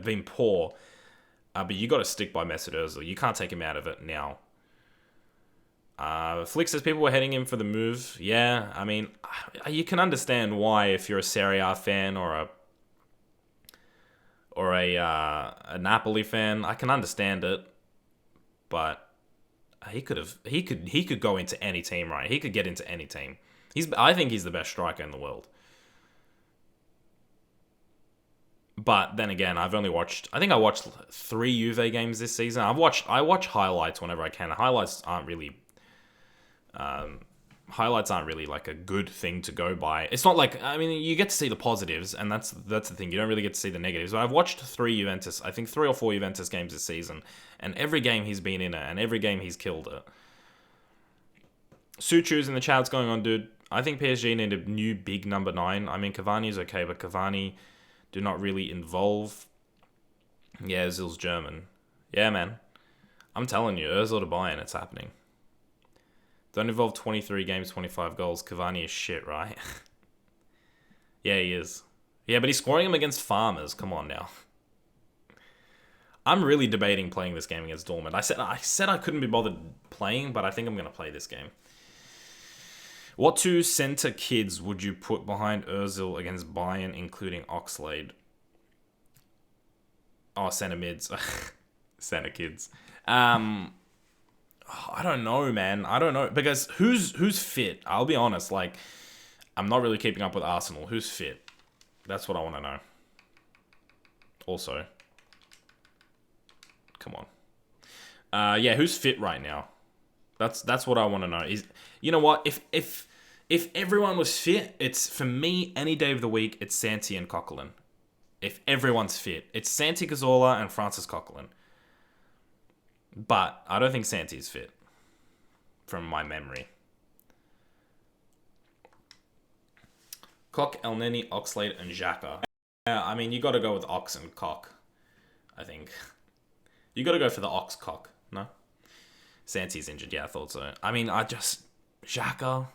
been poor, but you got to stick by Mesut Ozil. You can't take him out of it now. Flick says people were heading him for the move. Yeah, I mean, you can understand why if you're a Serie A fan or a Napoli fan. I can understand it, but he could go into any team, right? He could get into any team. I think he's the best striker in the world. But then again, I watched 3 Juve games this season. I watch highlights whenever I can. Highlights aren't really like a good thing to go by. It's not like, I mean, you get to see the positives, and that's the thing. You don't really get to see the negatives. But I've watched 3 or 4 Juventus games this season, and every game he's been in it, and every game he's killed it. Suchu's in the chat's going on, dude. I think PSG need a new big number 9. I mean, Cavani is okay, but Cavani do not really involve. Yeah, Ozil's German. Yeah, man. I'm telling you, Ozil to Bayern, it's happening. Don't involve 23 games, 25 goals. Cavani is shit, right? Yeah, he is. Yeah, but he's scoring them against farmers. Come on now. I'm really debating playing this game against Dortmund. I said I couldn't be bothered playing, but I think I'm going to play this game. What 2 centre kids would you put behind Ozil against Bayern, including Oxlade? Oh, centre mids. Centre kids. I don't know, man. I don't know. Because who's fit? I'll be honest. Like, I'm not really keeping up with Arsenal. Who's fit? That's what I want to know. Also. Come on. Yeah, who's fit right now? That's what I want to know. You know what? If everyone was fit, it's, for me, any day of the week, it's Santi and Coquelin. If everyone's fit, it's Santi Cazorla and Francis Coquelin. But I don't think Santi's fit, from my memory. Cock, Elneny, Oxlade, and Xhaka. Yeah, I mean, you got to go with Ox and Cock, I think. You got to go for the Ox Cock, no? Santi's injured, yeah, I thought so. I mean, Xhaka,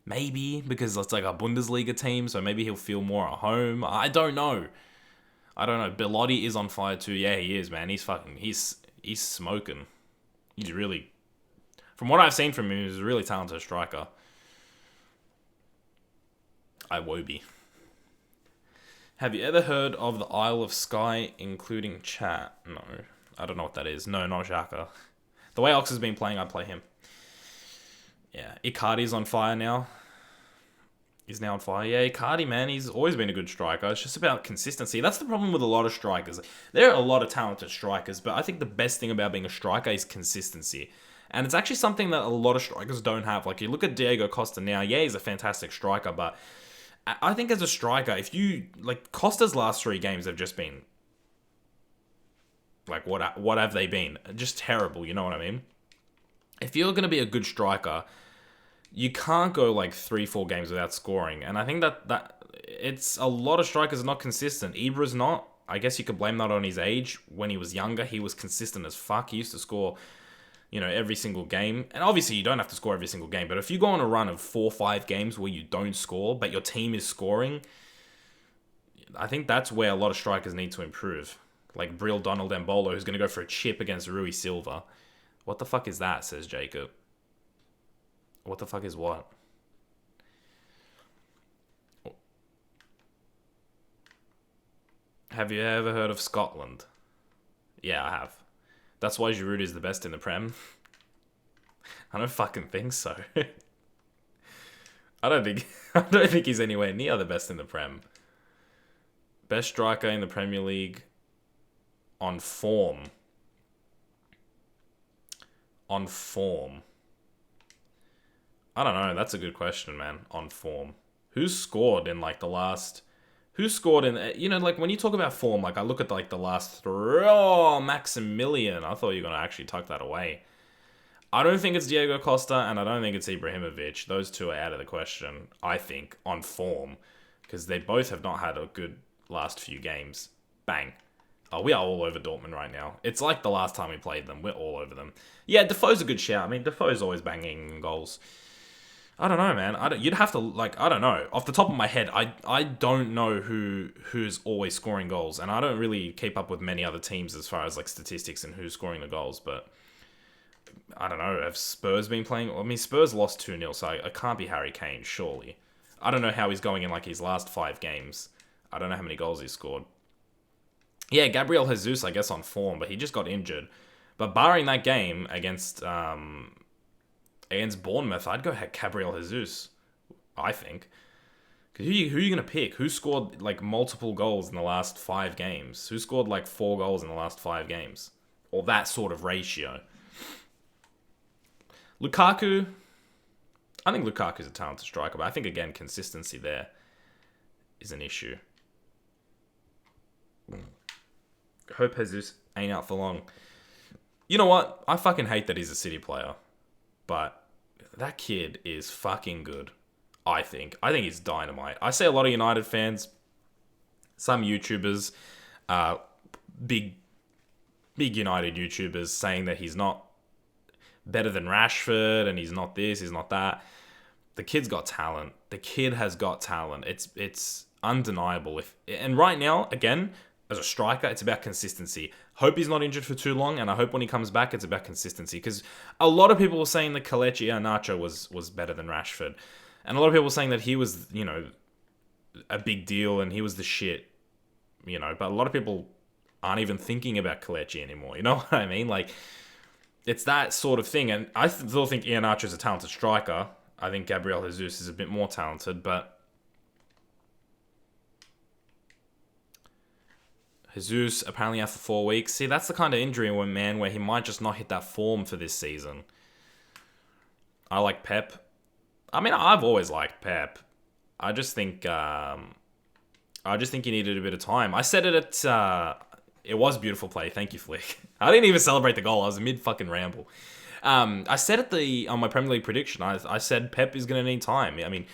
maybe, because it's like a Bundesliga team, so maybe he'll feel more at home. I don't know. Belotti is on fire too. Yeah, he is, man. He's smoking. He's really, from what I've seen from him, he's a really talented striker. Iwobi. Have you ever heard of the Isle of Skye, including chat? No. I don't know what that is. No, not Xhaka. The way Ox has been playing, I play him. Yeah, Icardi's on fire now. He's now on fire. Yeah, Icardi, man, he's always been a good striker. It's just about consistency. That's the problem with a lot of strikers. There are a lot of talented strikers, but I think the best thing about being a striker is consistency. And it's actually something that a lot of strikers don't have. Like, you look at Diego Costa now. Yeah, he's a fantastic striker, but I think as a striker, if you... Like, Costa's last 3 games have just been... Like, what have they been? Just terrible, you know what I mean? If you're going to be a good striker, you can't go like 3-4 games without scoring. And I think that it's a lot of strikers are not consistent. Ibra's not. I guess you could blame that on his age. When he was younger, he was consistent as fuck. He used to score, every single game. And obviously, you don't have to score every single game. But if you go on a run of 4 or 5 games where you don't score, but your team is scoring, I think that's where a lot of strikers need to improve. Like Brill Donald Embolo, who's going to go for a chip against Rui Silva. What the fuck is that, says Jacob. What the fuck is what? Have you ever heard of Scotland? Yeah, I have. That's why Giroud is the best in the Prem. I don't fucking think so. I don't think he's anywhere near the best in the Prem. Best striker in the Premier League on form. On form. I don't know. That's a good question, man. On form. Who's scored in like the last... Who's scored in... like when you talk about form, like I look at like the last 3... Oh, Maximilian. I thought you were going to actually tuck that away. I don't think it's Diego Costa and I don't think it's Ibrahimovic. Those two are out of the question, I think, on form. Because they both have not had a good last few games. Bang. Oh, we are all over Dortmund right now. It's like the last time we played them. We're all over them. Yeah, Defoe's a good shout. I mean, Defoe's always banging goals. I don't know, man. You'd have to, I don't know. Off the top of my head, I don't know who's always scoring goals. And I don't really keep up with many other teams as far as, like, statistics and who's scoring the goals. But, I don't know. Have Spurs been playing? I mean, Spurs lost 2-0, so it can't be Harry Kane, surely. I don't know how he's going in, like, his last 5 games. I don't know how many goals he's scored. Yeah, Gabriel Jesus, I guess, on form, but he just got injured. But barring that game against Bournemouth, I'd go Gabriel Jesus, I think. Because who are you going to pick? Who scored, like, multiple goals in the last 5 games? Who scored, like, 4 goals in the last 5 games? Or that sort of ratio. Lukaku, I think Lukaku's a talented striker, but I think, again, consistency there is an issue. Hope Jesus ain't out for long. You know what? I fucking hate that he's a City player. But that kid is fucking good, I think. I think he's dynamite. I see a lot of United fans, some YouTubers, big United YouTubers saying that he's not better than Rashford and he's not this, he's not that. The kid's got talent. The kid has got talent. It's undeniable. And right now, again, as a striker, it's about consistency. Hope he's not injured for too long, and I hope when he comes back, it's about consistency. Because a lot of people were saying that Kelechi Iheanacho was better than Rashford. And a lot of people were saying that he was, a big deal and he was the shit. But a lot of people aren't even thinking about Kelechi anymore. You know what I mean? Like, it's that sort of thing. And I still think Iheanacho is a talented striker. I think Gabriel Jesus is a bit more talented, but Jesus apparently out for 4 weeks. See, that's the kind of injury where he might just not hit that form for this season. I like Pep. I mean, I've always liked Pep. I just think he needed a bit of time. I said it at it was beautiful play. Thank you, Flick. I didn't even celebrate the goal. I was mid fucking ramble. I said on my Premier League prediction. I said Pep is going to need time. I mean,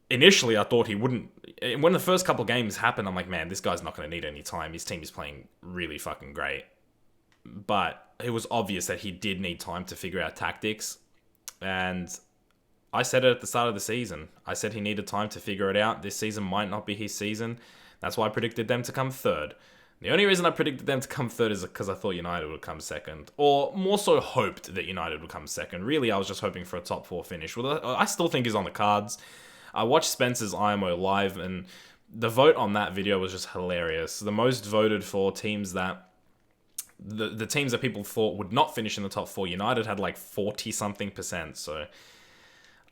initially, I thought he wouldn't. When the first couple of games happened, I'm like, man, this guy's not going to need any time. His team is playing really fucking great. But it was obvious that he did need time to figure out tactics. And I said it at the start of the season. I said he needed time to figure it out. This season might not be his season. That's why I predicted them to come third. The only reason I predicted them to come third is because I thought United would come second. Or more so hoped that United would come second. Really, I was just hoping for a top 4 finish. Well, I still think he's on the cards. I watched Spencer's IMO live, and the vote on that video was just hilarious. The most voted for teams that the teams that people thought would not finish in the top 4, United had like 40 something percent. So,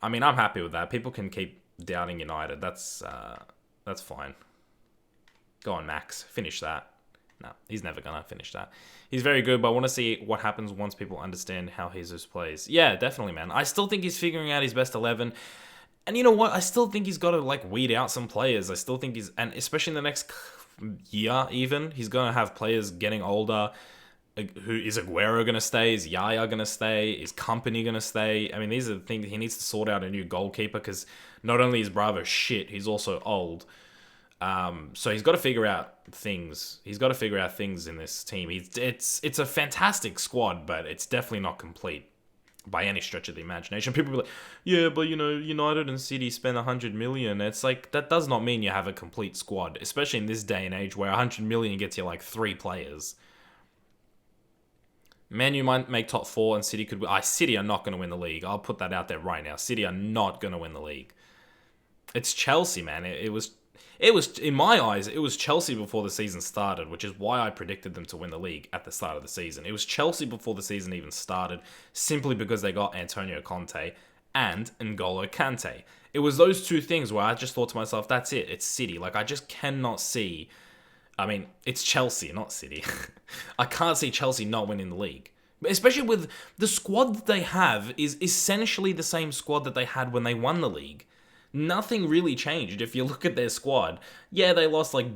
I mean, I'm happy with that. People can keep doubting United. That's fine. Go on, Max. Finish that. No, he's never gonna finish that. He's very good, but I want to see what happens once people understand how Jesus plays. Yeah, definitely, man. I still think he's figuring out his best 11. And you know what? I still think he's got to like weed out some players. I still think and especially in the next year even, he's going to have players getting older. Who is Aguero going to stay? Is Yaya going to stay? Is Company going to stay? I mean, these are the things. He needs to sort out a new goalkeeper because not only is Bravo shit, he's also old. So he's got to figure out things. He's got to figure out things in this team. It's a fantastic squad, but it's definitely not complete by any stretch of the imagination. People be like, yeah, but United and City spend 100 million. It's like, that does not mean you have a complete squad, especially in this day and age where 100 million gets you like 3 players. Man, you might make top 4 and City could... City are not going to win the league. I'll put that out there right now. City are not going to win the league. It's Chelsea, man. It was, in my eyes, it was Chelsea before the season started, which is why I predicted them to win the league at the start of the season. It was Chelsea before the season even started, simply because they got Antonio Conte and N'Golo Kante. It was those two things where I just thought to myself, that's it. It's City. Like, I just cannot see... I mean, it's Chelsea, not City. I can't see Chelsea not winning the league. Especially with the squad that they have is essentially the same squad that they had when they won the league. Nothing really changed if you look at their squad. Yeah, they lost like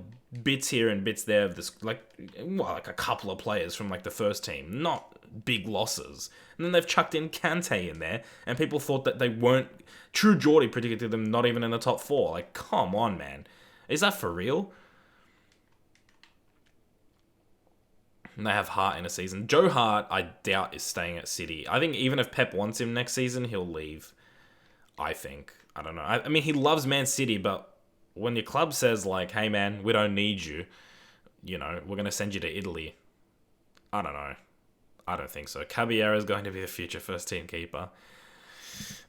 bits here and bits there of this, like a couple of players from like the first team. Not big losses. And then they've chucked in Kante in there, and people thought that they weren't... True Geordie predicted them not even in the top 4. Like, come on, man. Is that for real? And they have Hart in a season. Joe Hart, I doubt, is staying at City. I think even if Pep wants him next season, he'll leave. I think. I don't know. I mean, he loves Man City, but when your club says, like, hey, man, we don't need you, we're going to send you to Italy. I don't know. I don't think so. Caballero is going to be a future first-team keeper.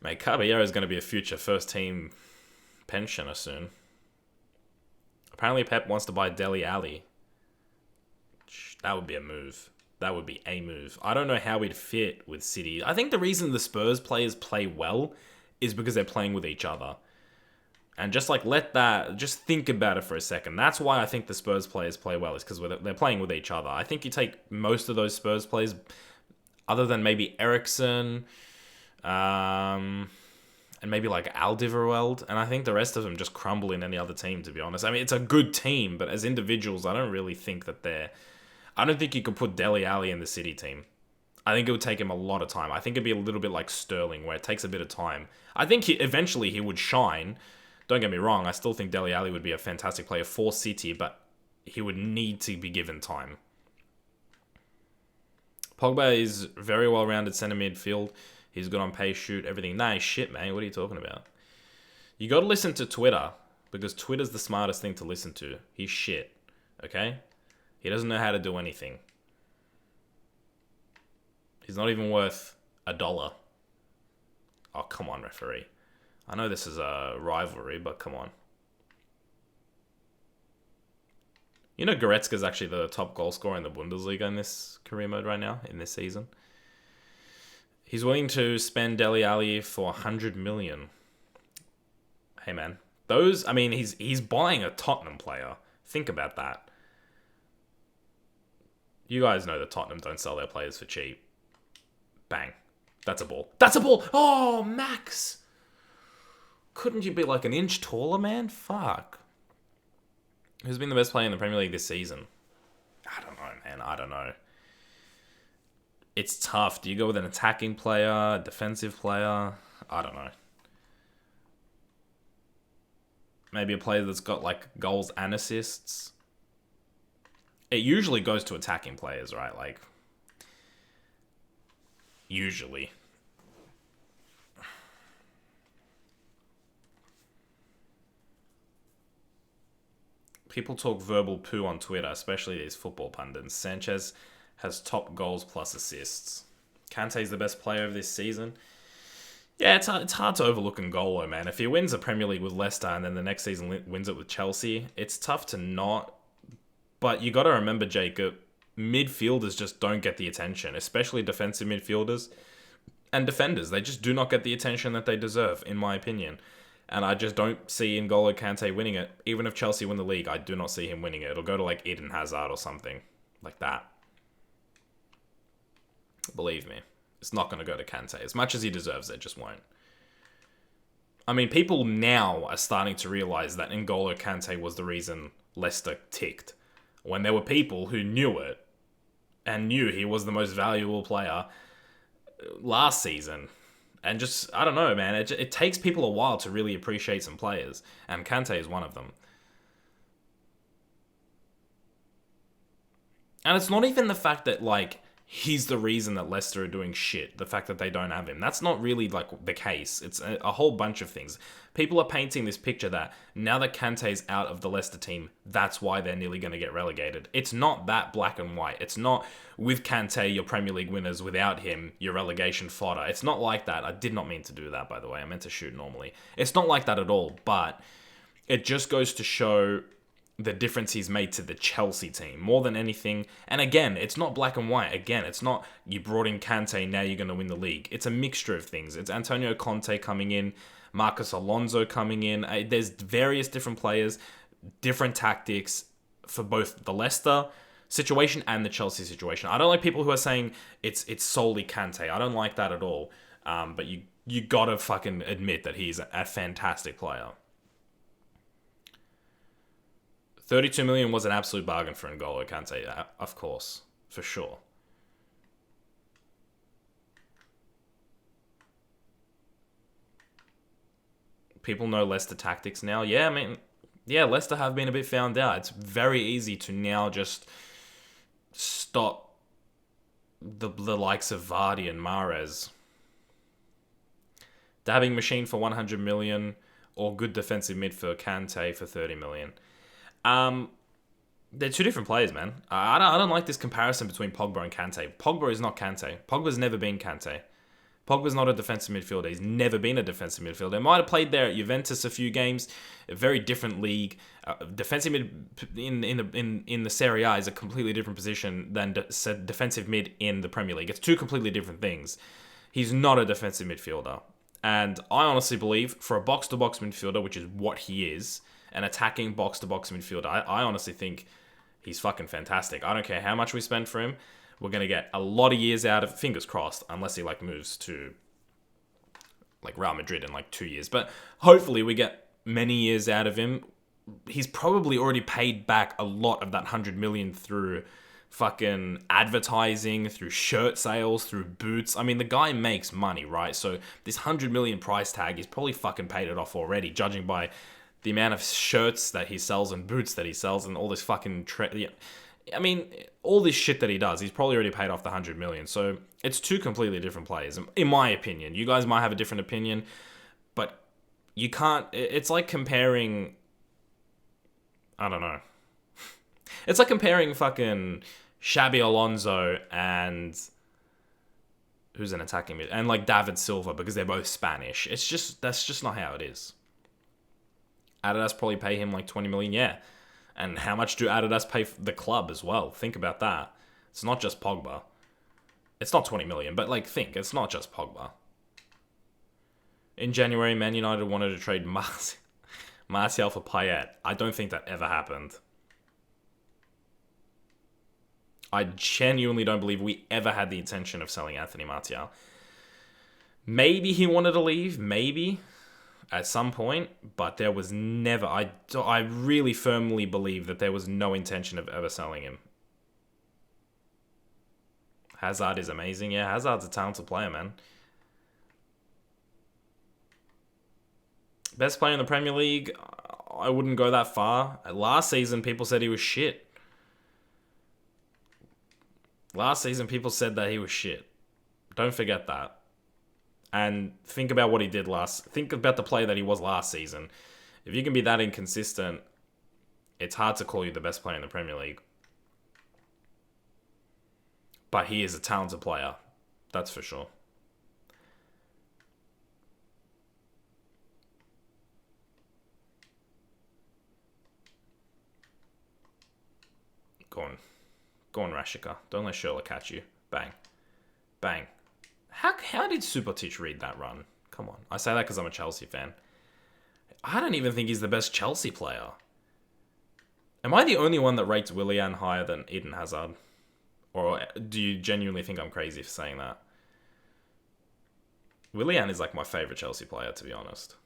Mate, Caballero is going to be a future first-team pensioner soon. Apparently, Pep wants to buy Dele Alli. That would be a move. That would be a move. I don't know how we'd fit with City. I think the reason the Spurs players play well is because they're playing with each other. And just like just think about it for a second. That's why I think the Spurs players play well, is because they're playing with each other. I think you take most of those Spurs players, other than maybe Eriksen, and maybe like Alderweireld, and I think the rest of them just crumble in any other team, to be honest. I mean, it's a good team, but as individuals, I don't really think that they're... I don't think you could put Dele Alli in the City team. I think it would take him a lot of time. I think it'd be a little bit like Sterling, where it takes a bit of time. I think eventually he would shine. Don't get me wrong, I still think Dele Alli would be a fantastic player for City, but he would need to be given time. Pogba is very well-rounded centre midfield. He's good on pace, shoot, everything. Nice shit, man. What are you talking about? You got to listen to Twitter, because Twitter's the smartest thing to listen to. He's shit, okay? He doesn't know how to do anything. He's not even worth $1. Oh, come on, referee. I know this is a rivalry, but come on. You know Goretzka's actually the top goal scorer in the Bundesliga in this career mode right now, in this season. He's willing to spend Dele Alli for 100 million. Hey, man. He's buying a Tottenham player. Think about that. You guys know that Tottenham don't sell their players for cheap. Bang. That's a ball. That's a ball! Oh, Max! Couldn't you be like an inch taller, man? Fuck. Who's been the best player in the Premier League this season? I don't know, man. I don't know. It's tough. Do you go with an attacking player, a defensive player? I don't know. Maybe a player that's got like goals and assists. It usually goes to attacking players, right? Like, usually. People talk verbal poo on Twitter, especially these football pundits. Sanchez has top goals plus assists. Kante's the best player of this season. Yeah, it's hard to overlook N'Golo, man. If he wins a Premier League with Leicester and then the next season wins it with Chelsea, it's tough to not. But you got to remember, Jacob, midfielders just don't get the attention, especially defensive midfielders and defenders. They just do not get the attention that they deserve, in my opinion. And I just don't see N'Golo Kante winning it. Even if Chelsea win the league, I do not see him winning it. It'll go to like Eden Hazard or something like that. Believe me. It's not going to go to Kante. As much as he deserves it, just won't. I mean, people now are starting to realise that N'Golo Kante was the reason Leicester ticked. When there were people who knew it and knew he was the most valuable player last season. And just, I don't know, man. It takes people a while to really appreciate some players. And Kante is one of them. And it's not even the fact that, like, he's the reason that Leicester are doing shit. The fact that they don't have him. That's not really, like, the case. It's a whole bunch of things. People are painting this picture that now that Kante's out of the Leicester team, that's why they're nearly going to get relegated. It's not that black and white. It's not with Kante, your Premier League winners. Without him, your relegation fodder. It's not like that. I did not mean to do that, by the way. I meant to shoot normally. It's not like that at all. But it just goes to show the difference he's made to the Chelsea team more than anything. And again, it's not black and white. Again, it's not you brought in Kante, now you're going to win the league. It's a mixture of things. It's Antonio Conte coming in, Marcus Alonso coming in. There's various different players, different tactics for both the Leicester situation and the Chelsea situation. I don't like people who are saying it's solely Kante. I don't like that at all. But you gotta fucking admit that he's a fantastic player. 32 million was an absolute bargain for N'Golo Kante, of course, for sure. People know Leicester tactics now. Yeah, I mean, yeah, Leicester have been a bit found out. It's very easy to now just stop the likes of Vardy and Mahrez. Dabbing machine for 100 million or good defensive mid for Kante for 30 million. They're two different players, man. I don't like this comparison between Pogba and Kante. Pogba is not Kante. Pogba's never been Kante. Pogba's not a defensive midfielder. He's never been a defensive midfielder. He might have played there at Juventus a few games, a very different league. Defensive mid in the Serie A is a completely different position than defensive mid in the Premier League. It's two completely different things. He's not a defensive midfielder. And I honestly believe for a box-to-box midfielder, which is what he is, an attacking box-to-box midfielder, I honestly think he's fucking fantastic. I don't care how much we spend for him. We're going to get a lot of years out of, fingers crossed, unless he like moves to like Real Madrid in like 2 years. But hopefully we get many years out of him. He's probably already paid back a lot of that 100 million through fucking advertising, through shirt sales, through boots. I mean, the guy makes money, right? So this 100 million price tag, he's probably fucking paid it off already, judging by the amount of shirts that he sells and boots that he sells and all this fucking... I mean, all this shit that he does, he's probably already paid off the 100 million. So it's two completely different players, in my opinion. You guys might have a different opinion, but you can't... It's like comparing... I don't know. It's like comparing fucking Xabi Alonso and... Who's an attacking mid? And like David Silva, because they're both Spanish. It's just... That's just not how it is. Adidas probably pay him like 20 million, yeah. And how much do Adidas pay the club as well? Think about that. It's not just Pogba. It's not 20 million, but like think, it's not just Pogba. In January, Man United wanted to trade Martial for Payet. I don't think that ever happened. I genuinely don't believe we ever had the intention of selling Anthony Martial. Maybe he wanted to leave, maybe. At some point, but there was never... I really firmly believe that there was no intention of ever selling him. Hazard is amazing. Yeah, Hazard's a talented player, man. Best player in the Premier League? I wouldn't go that far. Last season, people said he was shit. Last season, people said that he was shit. Don't forget that. And think about what he did think about the player that he was last season. If you can be that inconsistent, it's hard to call you the best player in the Premier League. But he is a talented player. That's for sure. Go on. Go on, Rashika. Don't let Sherlock catch you. Bang. Bang. How did Subotic read that run? Come on. I say that because I'm a Chelsea fan. I don't even think he's the best Chelsea player. Am I the only one that rates Willian higher than Eden Hazard? Or do you genuinely think I'm crazy for saying that? Willian is like my favourite Chelsea player, to be honest.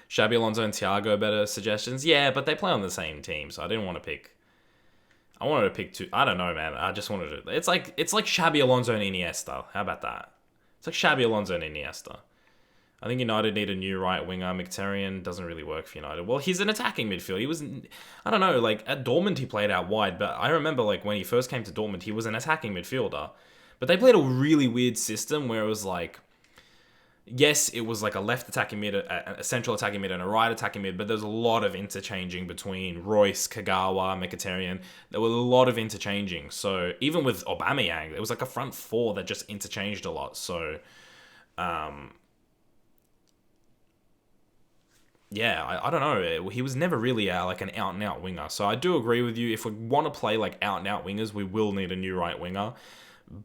Xabi Alonso and Thiago better suggestions? Yeah, but they play on the same team, so I didn't want to pick... I wanted to pick two... I don't know, man. I just wanted to... It's like Xabi Alonso and Iniesta. How about that? It's like Xabi Alonso and Iniesta. I think United need a new right winger. Mkhitaryan doesn't really work for United. Well, he's an attacking midfield. He was... I don't know, like, at Dortmund he played out wide, but I remember, like, when he first came to Dortmund, he was an attacking midfielder. But they played a really weird system where it was like... Yes, it was like a left attacking mid, a central attacking mid, and a right attacking mid, but there's a lot of interchanging between Royce, Kagawa, Mkhitaryan. There was a lot of interchanging. So even with Aubameyang, it was like a front four that just interchanged a lot. So, yeah, I don't know. He was never really like an out-and-out winger. So I do agree with you. If we want to play like out-and-out wingers, we will need a new right winger.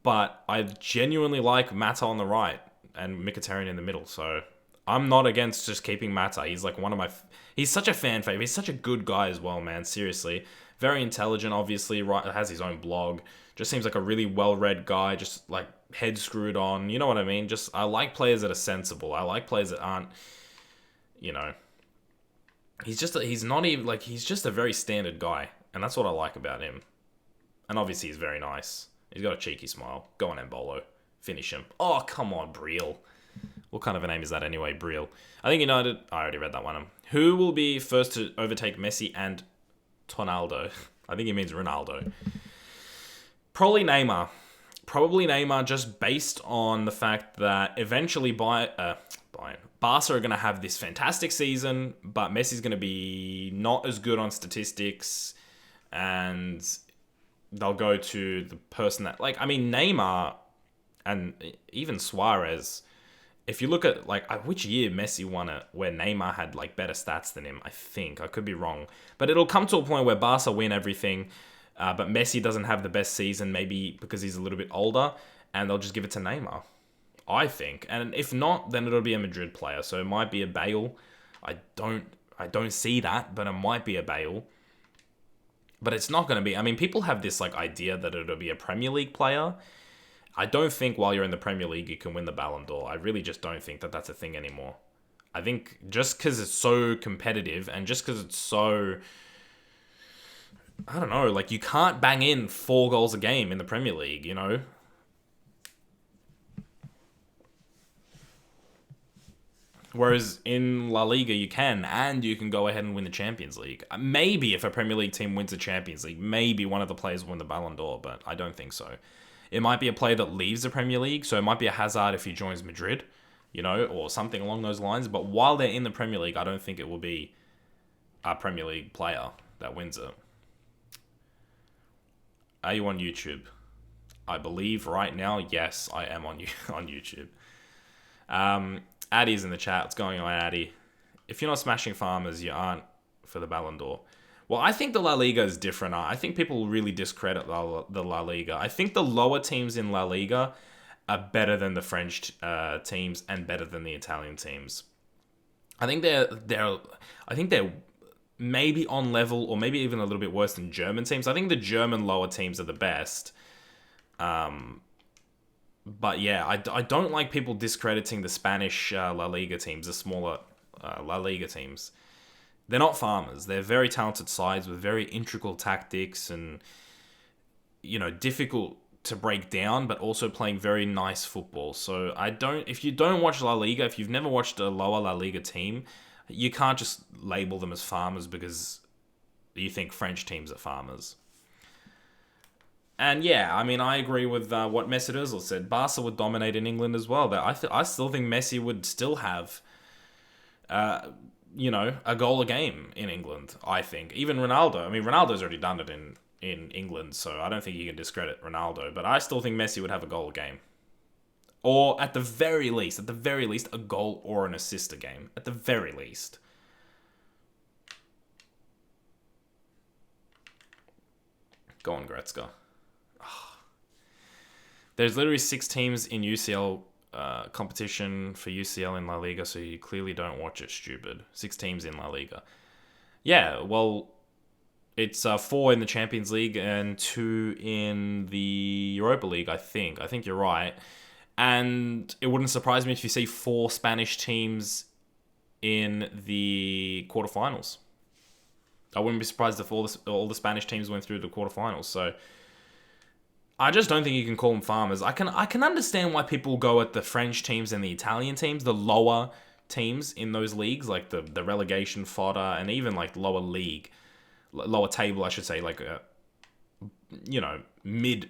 But I genuinely like Mata on the right and Mkhitaryan in the middle, so I'm not against just keeping Mata. He's like one of my... He's such a fan favorite. He's such a good guy as well, man. Seriously. Very intelligent, obviously. Right, has his own blog. Just seems like a really well-read guy. Just like head screwed on. You know what I mean? Just I like players that are sensible. I like players that aren't, you know... He's just a very standard guy, and that's what I like about him. And obviously he's very nice. He's got a cheeky smile. Go on, Embolo. Finish him. Oh, come on, Briel. What kind of a name is that anyway, Briel? I think United... I already read that one. Who will be first to overtake Messi and Ronaldo? I think he means Ronaldo. Probably Neymar. Just based on the fact that eventually Barca are going to have this fantastic season, but Messi's going to be not as good on statistics, and they'll go to the person that... Like, I mean, Neymar... And even Suarez, if you look at, like, which year Messi won it, where Neymar had, like, better stats than him, I think. I could be wrong. But it'll come to a point where Barca win everything, but Messi doesn't have the best season, maybe because he's a little bit older, and they'll just give it to Neymar, I think. And if not, then it'll be a Madrid player. So it might be a Bale. I don't see that, but it might be a Bale. But it's not going to be... I mean, people have this, like, idea that it'll be a Premier League player. I don't think while you're in the Premier League you can win the Ballon d'Or. I really just don't think that that's a thing anymore. I think just because it's so competitive and just because it's so... I don't know, like you can't bang in 4 goals a game in the Premier League, you know? Whereas in La Liga you can, and you can go ahead and win the Champions League. Maybe if a Premier League team wins the Champions League, maybe one of the players will win the Ballon d'Or, but I don't think so. It might be a player that leaves the Premier League, so it might be a Hazard if he joins Madrid, you know, or something along those lines. But while they're in the Premier League, I don't think it will be a Premier League player that wins it. Are you on YouTube? I believe right now, yes, I am on YouTube. Addy's in the chat. What's going on, Addy? If you're not smashing farmers, you aren't for the Ballon d'Or. Well, I think the La Liga is different. I think people really discredit the La Liga. I think the lower teams in La Liga are better than the French teams and better than the Italian teams. I think they're maybe on level or maybe even a little bit worse than German teams. I think the German lower teams are the best. But yeah, I don't like people discrediting the Spanish La Liga teams, the smaller La Liga teams. They're not farmers. They're very talented sides with very integral tactics and, you know, difficult to break down, but also playing very nice football. So if you don't watch La Liga, if you've never watched a lower La Liga team, you can't just label them as farmers because you think French teams are farmers. And yeah, I mean, I agree with what Mesut Ozil said. Barca would dominate in England as well. I still think Messi would still have, you know, a goal a game in England, I think. Even Ronaldo. I mean, Ronaldo's already done it in England, so I don't think you can discredit Ronaldo. But I still think Messi would have a goal a game. Or at the very least, a goal or an assist a game. At the very least. Go on, Gretzka. There's literally 6 teams in UCL competition for UCL in La Liga, so you clearly don't watch it, stupid. 6 teams in La Liga. Yeah, well, it's 4 in the Champions League and 2 in the Europa League, I think. I think you're right. And it wouldn't surprise me if you see 4 Spanish teams in the quarterfinals. I wouldn't be surprised if all the Spanish teams went through the quarterfinals. So I just don't think you can call them farmers. I can understand why people go at the French teams and the Italian teams, the lower teams in those leagues, like the relegation fodder and even like lower table, I should say, like mid.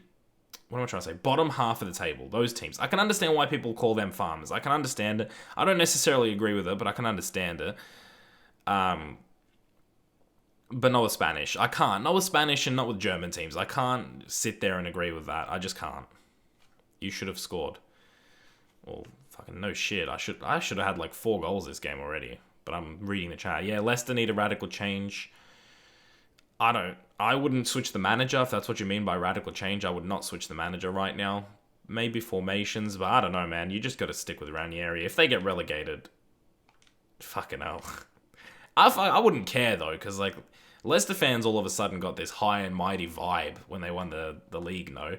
What am I trying to say? Bottom half of the table, those teams. I can understand why people call them farmers. I can understand it. I don't necessarily agree with it, but I can understand it. But not with Spanish. I can't. Not with Spanish and not with German teams. I can't sit there and agree with that. I just can't. You should have scored. Well, fucking no shit. I should have had like 4 goals this game already. But I'm reading the chat. Yeah, Leicester need a radical change. I wouldn't switch the manager, if that's what you mean by radical change. I would not switch the manager right now. Maybe formations, but I don't know, man. You just got to stick with Ranieri. If they get relegated, fucking hell. I wouldn't care, though, because, like, Leicester fans all of a sudden got this high and mighty vibe when they won the league, no?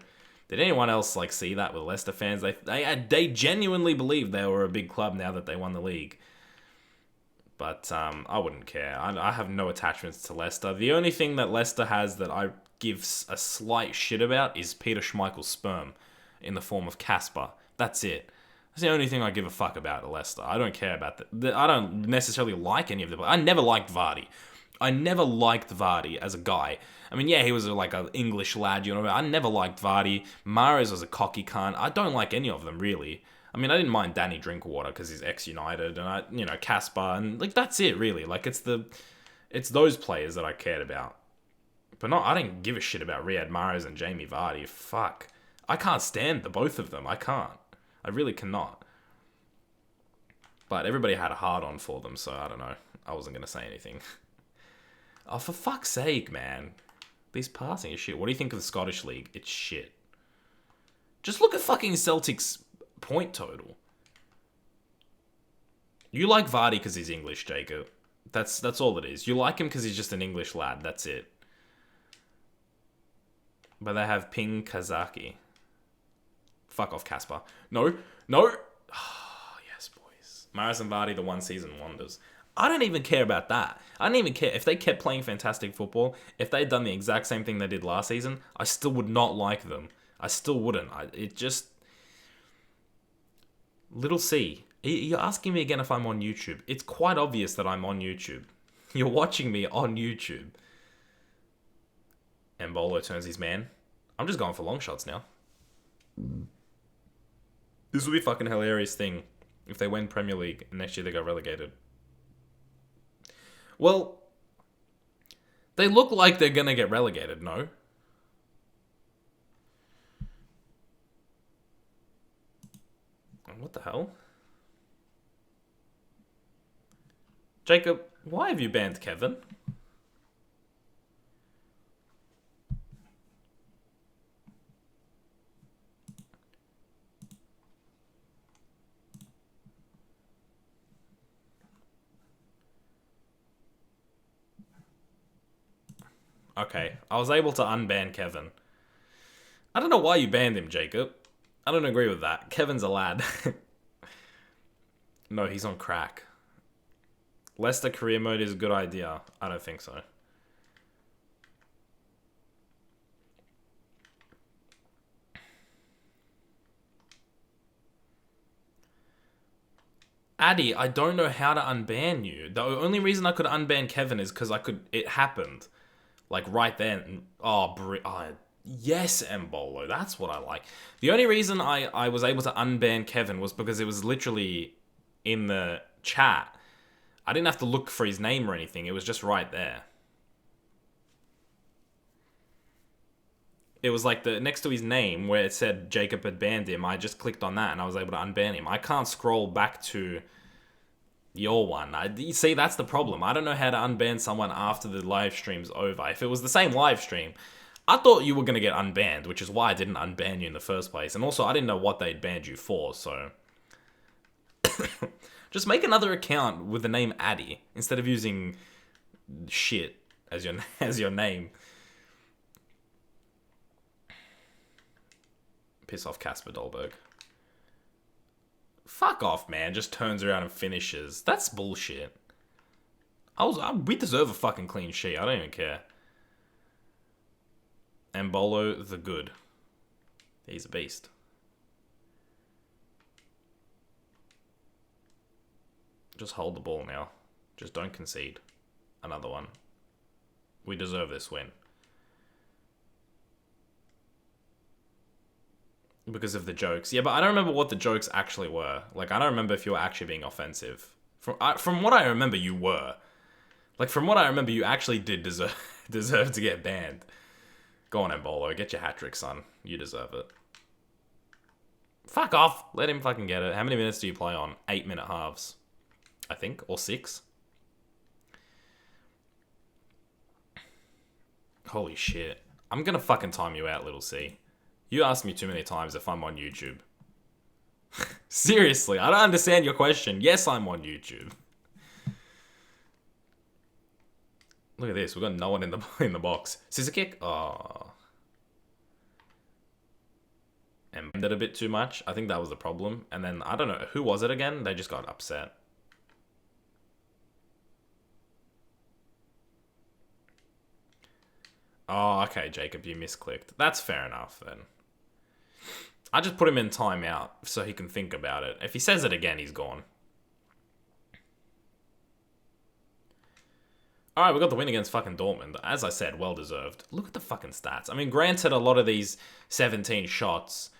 Did anyone else, like, see that with Leicester fans? They genuinely believed they were a big club now that they won the league. But I wouldn't care. I have no attachments to Leicester. The only thing that Leicester has that I give a slight shit about is Peter Schmeichel's sperm in the form of Casper. That's it. That's the only thing I give a fuck about at Leicester. I don't care about that. I don't necessarily like any of them. I never liked Vardy. I never liked Vardy as a guy. I mean, yeah, he was like an English lad, you know. I never liked Vardy. Mahrez was a cocky cunt. I don't like any of them, really. I mean, I didn't mind Danny Drinkwater because he's ex-United, and Casper, and like that's it really. Like it's those players that I cared about, but I didn't give a shit about Riyad Mahrez and Jamie Vardy. Fuck, I can't stand the both of them. I can't. I really cannot. But everybody had a hard on for them, so I don't know. I wasn't gonna say anything. Oh, for fuck's sake, man! These passing is shit. What do you think of the Scottish League? It's shit. Just look at fucking Celtic's point total. You like Vardy because he's English, Jacob. That's all it is. You like him because he's just an English lad. That's it. But they have Ping Kazaki. Fuck off, Casper. No. Oh, yes, boys. Mahrez and Vardy, the one-season wonders. I don't even care about that. I don't even care. If they kept playing fantastic football, if they'd done the exact same thing they did last season, I still would not like them. I still wouldn't. Little C, you're asking me again if I'm on YouTube. It's quite obvious that I'm on YouTube. You're watching me on YouTube. And Bolo turns his man. I'm just going for long shots now. This will be a fucking hilarious thing if they win Premier League and next year they go relegated. Well, they look like they're going to get relegated, no? What the hell? Jacob, why have you banned Kevin? Okay, I was able to unban Kevin. I don't know why you banned him, Jacob. I don't agree with that. Kevin's a lad. No, he's on crack. Leicester career mode is a good idea. I don't think so. Addy, I don't know how to unban you. The only reason I could unban Kevin is because it happened. Like right then. Yes, Mbolo. That's what I like. The only reason I was able to unban Kevin was because it was literally in the chat. I didn't have to look for his name or anything. It was just right there. It was like next to his name where it said Jacob had banned him. I just clicked on that and I was able to unban him. I can't scroll back to your one. You see, that's the problem. I don't know how to unban someone after the live stream's over. If it was the same live stream, I thought you were going to get unbanned, which is why I didn't unban you in the first place. And also, I didn't know what they'd banned you for, so... Just make another account with the name Addy, instead of using shit as your name. Piss off, Casper Dolberg. Fuck off, man. Just turns around and finishes. That's bullshit. We deserve a fucking clean sheet. I don't even care. Embolo the good. He's a beast. Just hold the ball now. Just don't concede. Another one. We deserve this win. Because of the jokes. Yeah, but I don't remember what the jokes actually were. Like, I don't remember if you were actually being offensive. From what I remember, you were. Like, from what I remember, you actually did deserve to get banned. Go on, Embolo. Get your hat-trick, son. You deserve it. Fuck off. Let him fucking get it. How many minutes do you play on? 8-minute halves. I think. Or 6. Holy shit. I'm gonna fucking time you out, little C. You asked me too many times if I'm on YouTube. Seriously, I don't understand your question. Yes, I'm on YouTube. Look at this. We've got no one in the box. Scissor kick? Oh. And did a bit too much. I think that was the problem. And then, I don't know. Who was it again? They just got upset. Oh, okay, Jacob. You misclicked. That's fair enough, then. I just put him in timeout so he can think about it. If he says it again, he's gone. Alright, we got the win against fucking Dortmund. As I said, well deserved. Look at the fucking stats. I mean, granted, a lot of these 17 shots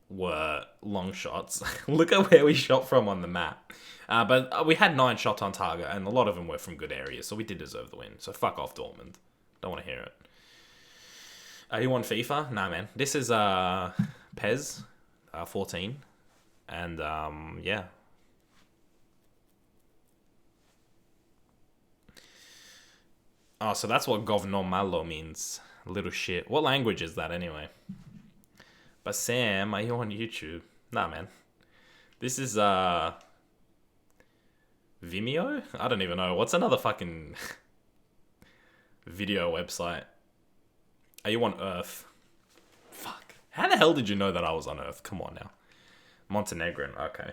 were long shots. Look at where we shot from on the map. But we had 9 shots on target, and a lot of them were from good areas, so we did deserve the win. So fuck off, Dortmund. Don't want to hear it. You want FIFA? Nah, man. This is PES 14. And, yeah. Oh, so that's what govnomalo means. Little shit. What language is that, anyway? But Sam, are you on YouTube? Nah, man. This is, Vimeo? I don't even know. What's another fucking video website? Are you on Earth? Fuck. How the hell did you know that I was on Earth? Come on now. Montenegrin, okay.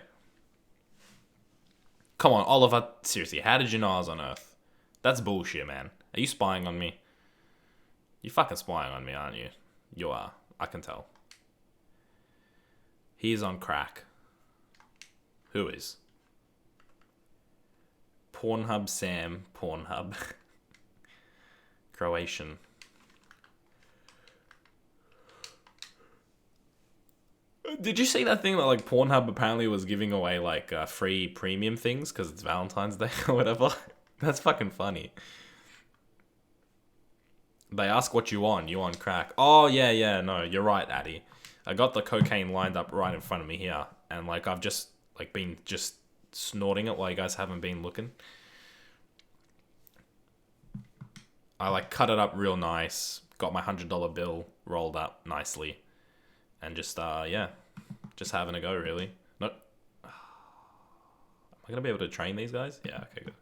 Come on, Oliver. Seriously, how did you know I was on Earth? That's bullshit, man. Are you spying on me? You're fucking spying on me, aren't you? You are. I can tell. He's on crack. Who is? Pornhub Sam. Pornhub. Croatian. Did you see that thing that, like, Pornhub apparently was giving away, like, free premium things because it's Valentine's Day or whatever? That's fucking funny. They ask what you on. You on crack. Oh, yeah, no, you're right, Addy. I got the cocaine lined up right in front of me here. And, like, I've just, like, been just snorting it while you guys haven't been looking. I, like, cut it up real nice. Got my $100 bill rolled up nicely. And just, yeah. Just having a go, really. No. Am I going to be able to train these guys? Yeah, okay, good.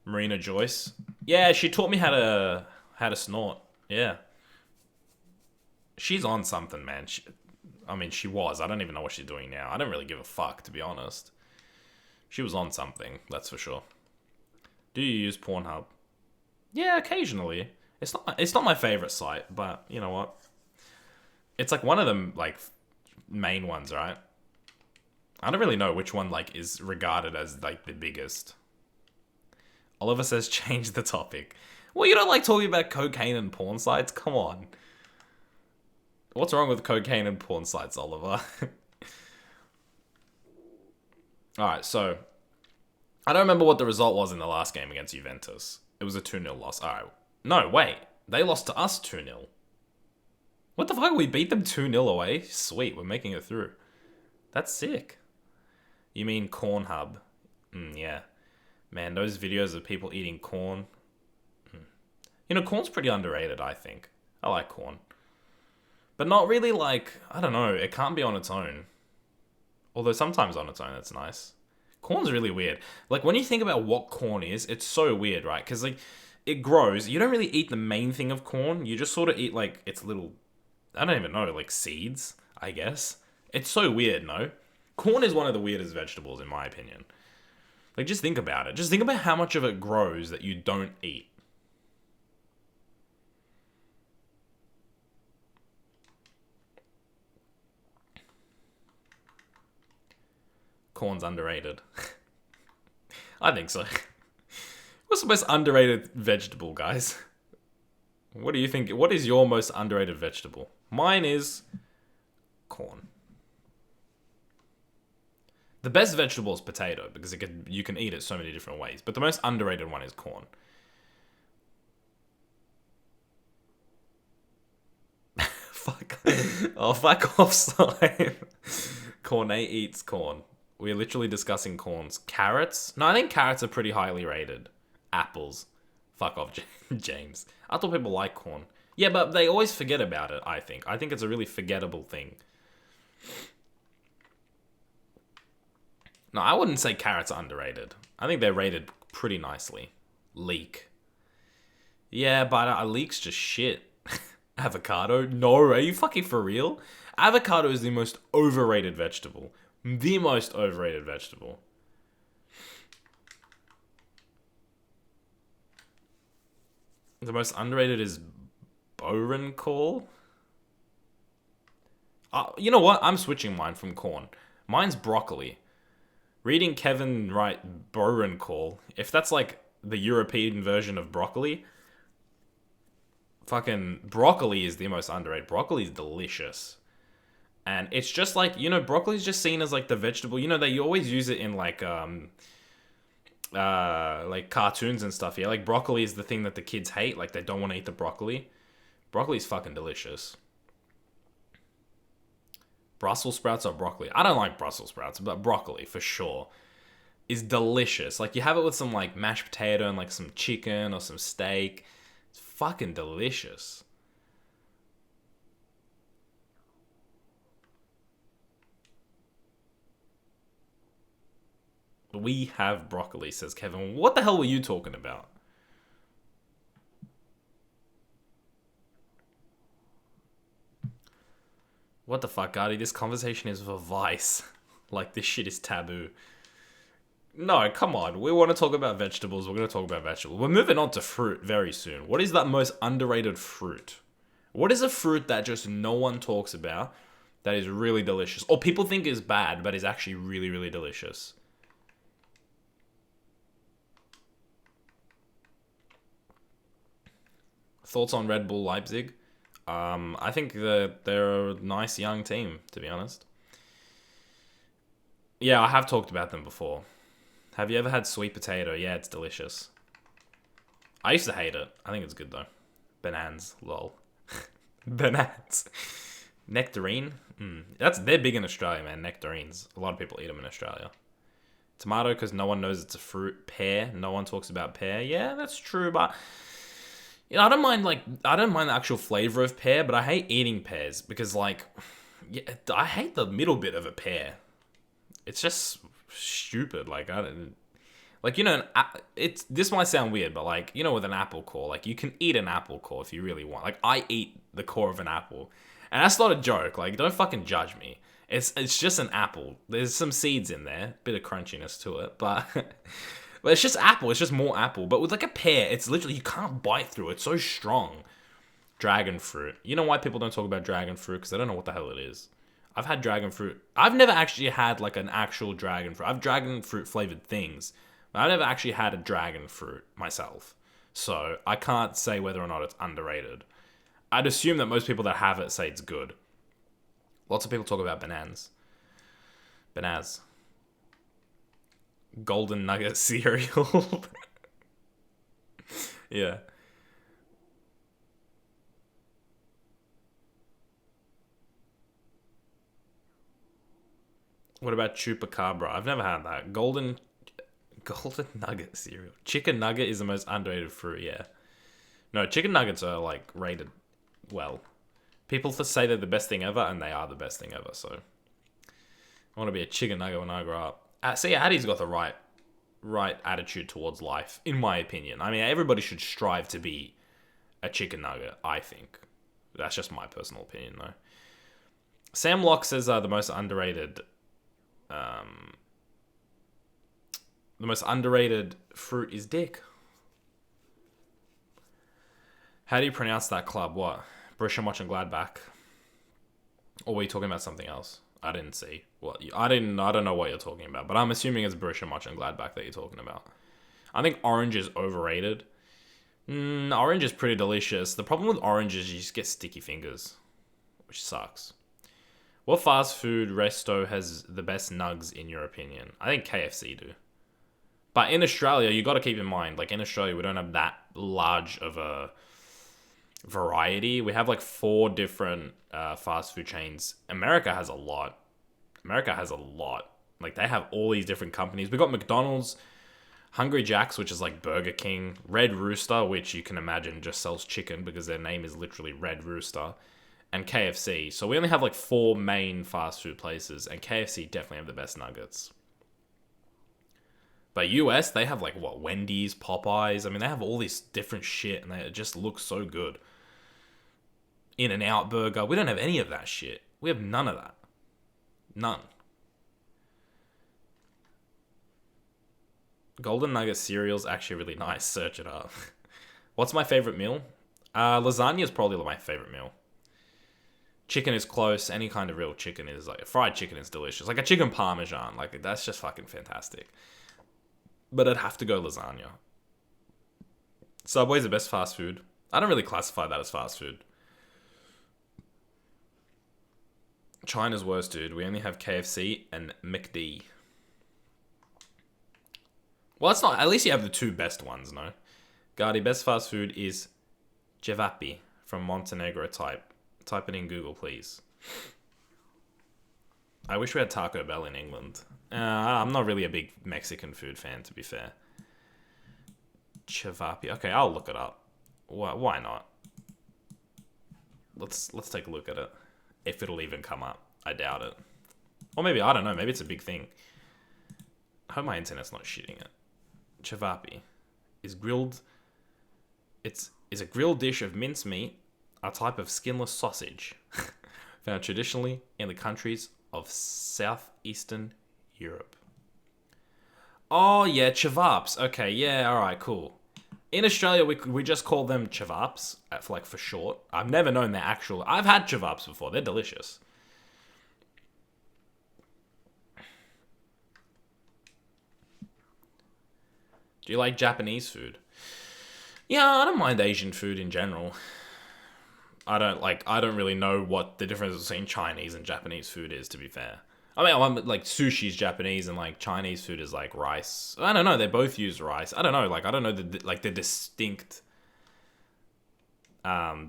Marina Joyce. Yeah, she taught me how to snort. Yeah. She's on something, man. She was. I don't even know what she's doing now. I don't really give a fuck, to be honest. She was on something, that's for sure. Do you use Pornhub? Yeah, occasionally. It's not my favorite site, but you know what? It's like one of them, like, main ones, right? I don't really know which one, like, is regarded as, like, the biggest. Oliver says change the topic. Well, you don't like talking about cocaine and porn sites? Come on. What's wrong with cocaine and porn sites, Oliver? Alright, so I don't remember what the result was in the last game against Juventus. It was a 2-0 loss. Alright. No, wait. They lost to us 2-0. What the fuck? We beat them 2-0 away? Sweet, we're making it through. That's sick. You mean Corn Hub? Yeah. Man, those videos of people eating corn. You know, corn's pretty underrated, I think. I like corn. But not really like, I don't know, it can't be on its own. Although sometimes on its own, it's nice. Corn's really weird. Like, when you think about what corn is, it's so weird, right? Because, like, it grows. You don't really eat the main thing of corn. You just sort of eat, like, its little, I don't even know, like, seeds, I guess. It's so weird, no? Corn is one of the weirdest vegetables, in my opinion. Like, just think about it. Just think about how much of it grows that you don't eat. Corn's underrated. I think so. What's the most underrated vegetable, guys? What do you think? What is your most underrated vegetable? Mine is corn. The best vegetable is potato because you can eat it so many different ways. But the most underrated one is corn. Fuck. Oh, fuck off, slime. Cornet eats corn. We're literally discussing corns. Carrots? No, I think carrots are pretty highly rated. Apples. Fuck off, James. I thought people like corn. Yeah, but they always forget about it, I think. I think it's a really forgettable thing. No, I wouldn't say carrots are underrated. I think they're rated pretty nicely. Leek. Yeah, but a leek's just shit. Avocado? No, are you fucking for real? Avocado is the most overrated vegetable. The most overrated vegetable. The most underrated is Borencall. You know what? I'm switching mine from corn. Mine's broccoli. Reading Kevin write Borencall, if that's like the European version of broccoli, fucking broccoli is the most underrated. Broccoli is delicious. And it's just like, you know, broccoli is just seen as like the vegetable. You know, they always use it in like cartoons and stuff. Yeah, like broccoli is the thing that the kids hate. Like they don't want to eat the broccoli. Broccoli's fucking delicious. Brussels sprouts or broccoli? I don't like Brussels sprouts, but broccoli for sure is delicious. Like you have it with some like mashed potato and like some chicken or some steak. It's fucking delicious. We have broccoli, says Kevin. What the hell were you talking about? What the fuck, Artie? This conversation is for Vice. Like, this shit is taboo. No, come on. We want to talk about vegetables. We're going to talk about vegetables. We're moving on to fruit very soon. What is that most underrated fruit? What is a fruit that just no one talks about that is really delicious? Or people think is bad, but is actually really, really delicious? Thoughts on Red Bull Leipzig? I think that they're a nice young team, to be honest. Yeah, I have talked about them before. Have you ever had sweet potato? Yeah, it's delicious. I used to hate it. I think it's good though. Bananas, lol. Bananas. Nectarine? They're big in Australia, man. Nectarines. A lot of people eat them in Australia. Tomato, because no one knows it's a fruit. Pear, no one talks about pear. Yeah, that's true, but you know, I don't mind the actual flavor of pear, but I hate eating pears because like, yeah, I hate the middle bit of a pear. It's just stupid. Like I don't, like you know, this might sound weird, but like you know, with an apple core, like you can eat an apple core if you really want. Like I eat the core of an apple, and that's not a joke. Like don't fucking judge me. It's just an apple. There's some seeds in there, bit of crunchiness to it, but. But it's just apple. It's just more apple. But with like a pear, it's literally, you can't bite through it. It's so strong. Dragon fruit. You know why people don't talk about dragon fruit? Because they don't know what the hell it is. I've had dragon fruit. I've never actually had like an actual dragon fruit. I've dragon fruit flavored things. But I've never actually had a dragon fruit myself. So I can't say whether or not it's underrated. I'd assume that most people that have it say it's good. Lots of people talk about bananas. Bananas. Golden Nugget cereal. Yeah. What about Chupacabra? I've never had that. Golden Nugget cereal. Chicken nugget is the most underrated fruit, yeah. No, chicken nuggets are like rated well, people to say they're the best thing ever, and they are the best thing ever. So I want to be a chicken nugget when I grow up. See, Addy's got the right attitude towards life, in my opinion. I mean, everybody should strive to be a chicken nugget, I think. That's just my personal opinion, though. Sam Locke says the most underrated fruit is dick. How do you pronounce that club? What? Borussia Mönchengladbach? Or were you talking about something else? I didn't see. I don't know what you're talking about, but I'm assuming it's Borussia Mönchengladbach that you're talking about. I think orange is overrated. Orange is pretty delicious. The problem with orange is you just get sticky fingers, which sucks. What fast food resto has the best nugs in your opinion? I think KFC do. But in Australia, you got to keep in mind, like in Australia, we don't have that large of a variety. We have like 4 different fast food chains. America has a lot. Like they have all these different companies. We got McDonald's, Hungry Jack's, which is like Burger King, Red Rooster, which you can imagine just sells chicken because their name is literally Red Rooster, and KFC. So we only have like 4 main fast food places, and KFC definitely have the best nuggets. But US, they have like what, Wendy's, Popeyes. I mean, they have all this different shit, and it just looks so good. In-N-Out Burger. We don't have any of that shit. We have none of that. None. Golden Nugget cereal's actually really nice. Search it up. What's my favorite meal? Lasagna is probably my favorite meal. Chicken is close. Any kind of real chicken is like... Fried chicken is delicious. Like a chicken parmesan. Like, that's just fucking fantastic. But I'd have to go lasagna. Subway's the best fast food. I don't really classify that as fast food. China's worse, dude. We only have KFC and McD. Well, it's not. At least you have the 2 best ones, no? Gardy, best fast food is cevapi from Montenegro type. Type it in Google, please. I wish we had Taco Bell in England. I'm not really a big Mexican food fan, to be fair. Cevapi. Okay, I'll look it up. Why not? Let's take a look at it. If it'll even come up. I doubt it. Or maybe, I don't know. Maybe it's a big thing. I hope my internet's not shitting it. Cevapi is grilled. Is a grilled dish of mincemeat, a type of skinless sausage, found traditionally in the countries of southeastern Europe. Oh yeah, cevaps. Okay, yeah, all right, cool. In Australia, we just call them cevaps for short. I've never known their actual. I've had cevaps before. They're delicious. Do you like Japanese food? Yeah, I don't mind Asian food in general. I don't really know what the difference between Chinese and Japanese food is, to be fair. I mean, like sushi's Japanese and like Chinese food is like rice. I don't know. They both use rice. I don't know. Like I don't know the distinct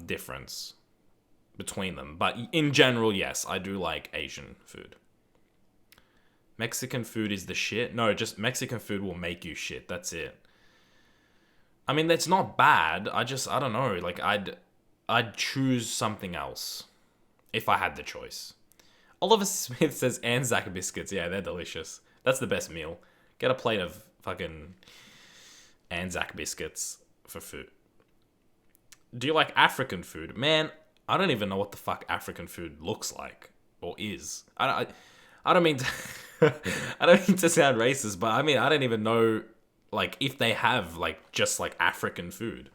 difference between them. But in general, yes, I do like Asian food. Mexican food is the shit. No, just Mexican food will make you shit. That's it. I mean, that's not bad. I don't know. Like I'd choose something else if I had the choice. Oliver Smith says Anzac biscuits. Yeah, they're delicious. That's the best meal. Get a plate of fucking Anzac biscuits for food. Do you like African food? Man, I don't even know what the fuck African food looks like or is. I don't mean to I don't mean to sound racist, but I mean I don't even know like if they have like just like African food.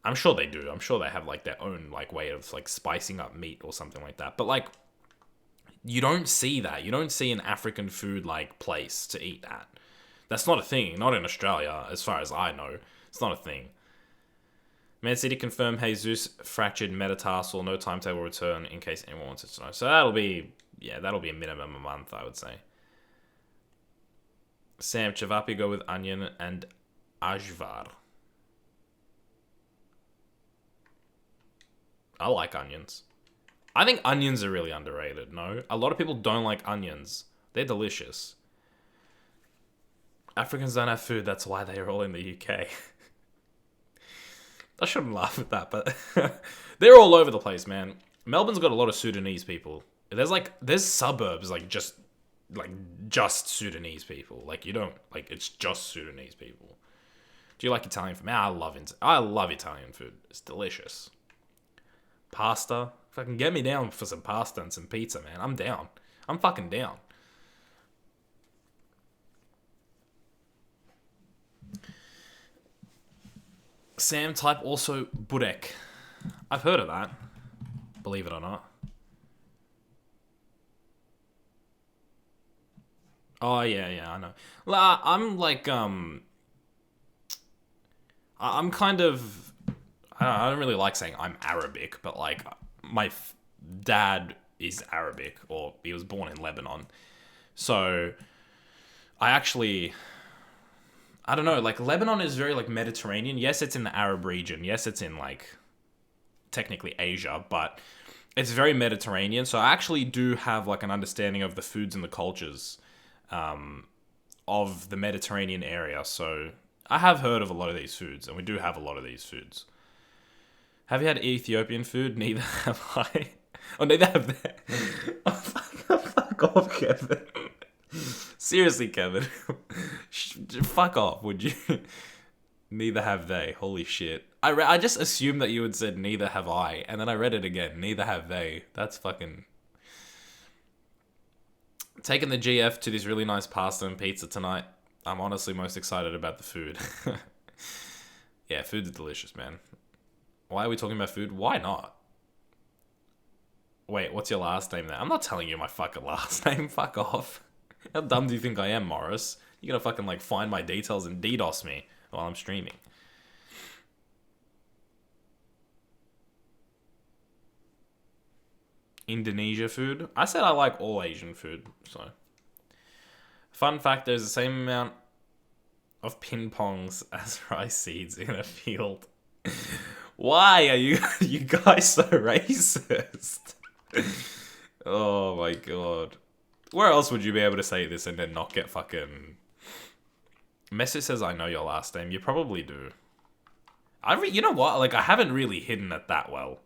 I'm sure they do. I'm sure they have like their own like way of like spicing up meat or something like that. But like you don't see that. You don't see an African food like place to eat at. That's not a thing. Not in Australia, as far as I know. It's not a thing. Man City confirmed Jesus fractured metatarsal. No timetable return in case anyone wants to know. So that'll be a minimum a month, I would say. Sam, cevapi go with onion and ajvar. I like onions. I think onions are really underrated, no? A lot of people don't like onions. They're delicious. Africans don't have food, that's why they are all in the UK. I shouldn't laugh at that, but they're all over the place, man. Melbourne's got a lot of Sudanese people. There's suburbs just Sudanese people. Like you don't like it's just Sudanese people. Do you like Italian food? Man, I love Italian food. It's delicious. Pasta. Fucking get me down for some pasta and some pizza, man. I'm down. I'm fucking down. Sam type also Burek. I've heard of that. Believe it or not. Oh yeah, I know. I'm kind of. I don't really like saying I'm Arabic, but like my dad is Arabic, or he was born in Lebanon. So I actually, I don't know, like Lebanon is very like Mediterranean. Yes, it's in the Arab region. Yes, it's in like technically Asia, but it's very Mediterranean. So I actually do have like an understanding of the foods and the cultures of the Mediterranean area. So I have heard of a lot of these foods, and we do have a lot of these foods. Have you had Ethiopian food? Neither have I. Oh, neither have they. Oh, fuck off, Kevin. Seriously, Kevin. Fuck off, would you? Neither have they. Holy shit. I just assumed that you had said neither have I, and then I read it again. Neither have they. That's fucking... Taking the GF to this really nice pasta and pizza tonight. I'm honestly most excited about the food. Yeah, food's delicious, man. Why are we talking about food? Why not? Wait, what's your last name there? I'm not telling you my fucking last name. Fuck off. How dumb do you think I am, Morris? You're gonna fucking like find my details and DDoS me while I'm streaming. Indonesia food? I said I like all Asian food, so. Fun fact, there's the same amount of ping pongs as rice seeds in a field. Why are you guys so racist? Oh my god. Where else would you be able to say this and then not get fucking... Messi says I know your last name. You probably do. You know what? Like, I haven't really hidden it that well.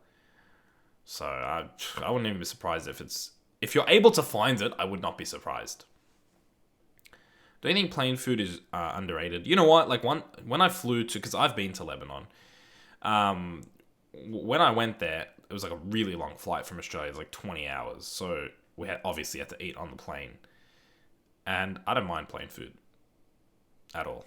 So, I wouldn't even be surprised if it's... If you're able to find it, I would not be surprised. Do you think plain food is underrated? You know what? Like, when I flew to... Because I've been to Lebanon. When I went there, it was like a really long flight from Australia. It was like 20 hours. So, we obviously had to eat on the plane. And I don't mind plain food. At all.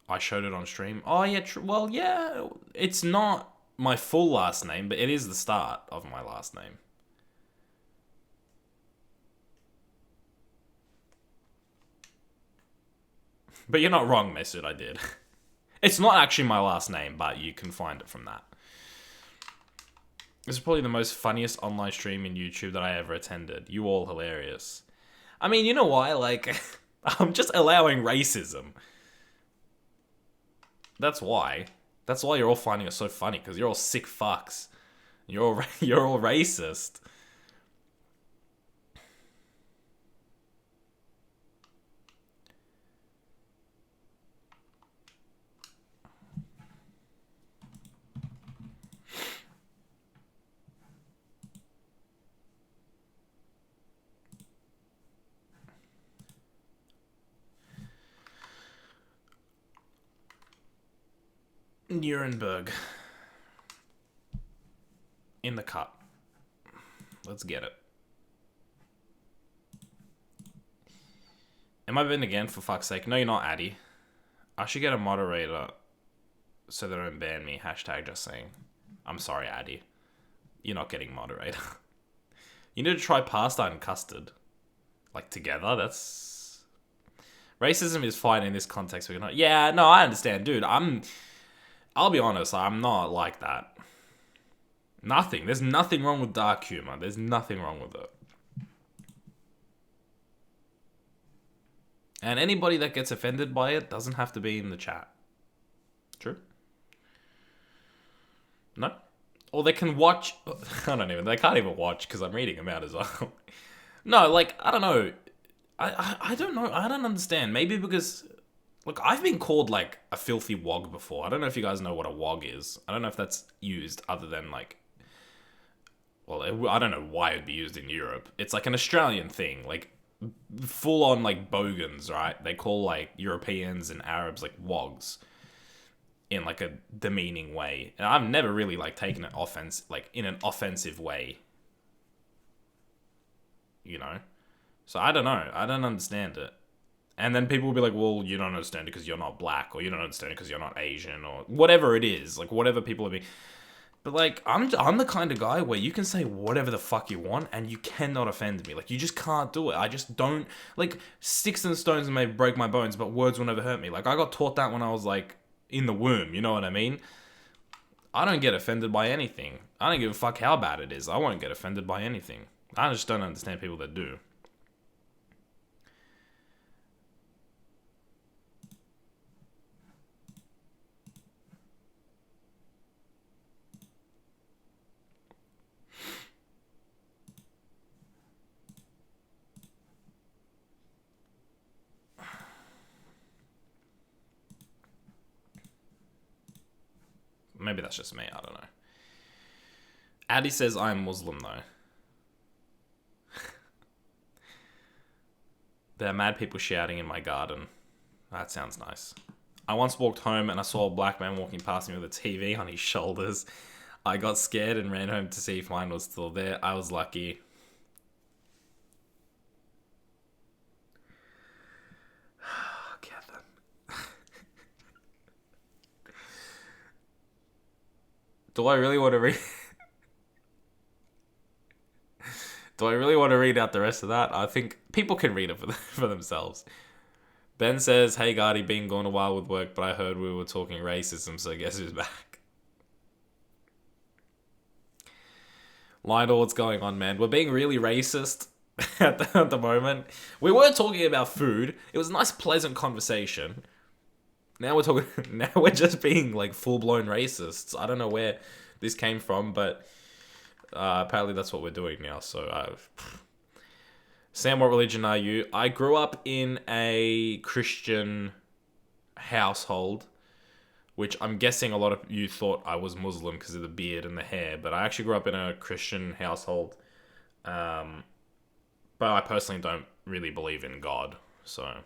I showed it on stream. Oh, yeah. Well, yeah. It's not my full last name, but it is the start of my last name. But you're not wrong, Mesut, I did. It's not actually my last name, but you can find it from that. This is probably the most funniest online stream in YouTube that I ever attended. You all hilarious. I mean, you know why? Like, I'm just allowing racism. That's why. That's why you're all finding it so funny, because you're all sick fucks. You're all racist. Nuremberg. In the cup. Let's get it. Am I banned again, for fuck's sake? No, you're not, Addy. I should get a moderator so they don't ban me. Hashtag just saying. I'm sorry, Addy. You're not getting moderator. You need to try pasta and custard. Like, together? That's... Racism is fine in this context. We're not... Yeah, no, I understand. Dude, I'll be honest, I'm not like that. Nothing. There's nothing wrong with dark humor. There's nothing wrong with it. And anybody that gets offended by it doesn't have to be in the chat. True? No? Or they can watch... They can't even watch because I'm reading them out as well. No, like, I don't know. I don't know. I don't understand. Maybe because Look, I've been called like a filthy wog before. I don't know if you guys know what a wog is. I don't know if that's used other than like, well, I don't know why it'd be used in Europe. It's like an Australian thing, like full on like bogans, right? They call like Europeans and Arabs like wogs in like a demeaning way. And I've never really like taken it offense, like in an offensive way, you know? So I don't know. I don't understand it. And then people will be like, well, you don't understand it because you're not black, or you don't understand it because you're not Asian, or whatever it is. Like, whatever people are being. But, like, I'm the kind of guy where you can say whatever the fuck you want, and you cannot offend me. Like, you just can't do it. I just don't. Like, sticks and stones may break my bones, but words will never hurt me. Like, I got taught that when I was, like, in the womb. You know what I mean? I don't get offended by anything. I don't give a fuck how bad it is. I won't get offended by anything. I just don't understand people that do. Maybe that's just me. I don't know. Addy says I'm Muslim, though. There are mad people shouting in my garden. That sounds nice. I once walked home and I saw a black man walking past me with a TV on his shoulders. I got scared and ran home to see if mine was still there. I was lucky. Kevin. Do I really want to read... Do I really want to read out the rest of that? I think people can read it for themselves. Ben says, hey, Gardy, been gone a while with work, but I heard we were talking racism, so guess who's back? Lionel, what's going on, man? We're being really racist at the moment. We were talking about food. It was a nice, pleasant conversation. Now we're talking... Now we're just being, like, full-blown racists. I don't know where this came from, but... apparently that's what we're doing now, so Sam, what religion are you? I grew up in a Christian household, which I'm guessing a lot of you thought I was Muslim because of the beard and the hair, but I actually grew up in a Christian household, but I personally don't really believe in God, so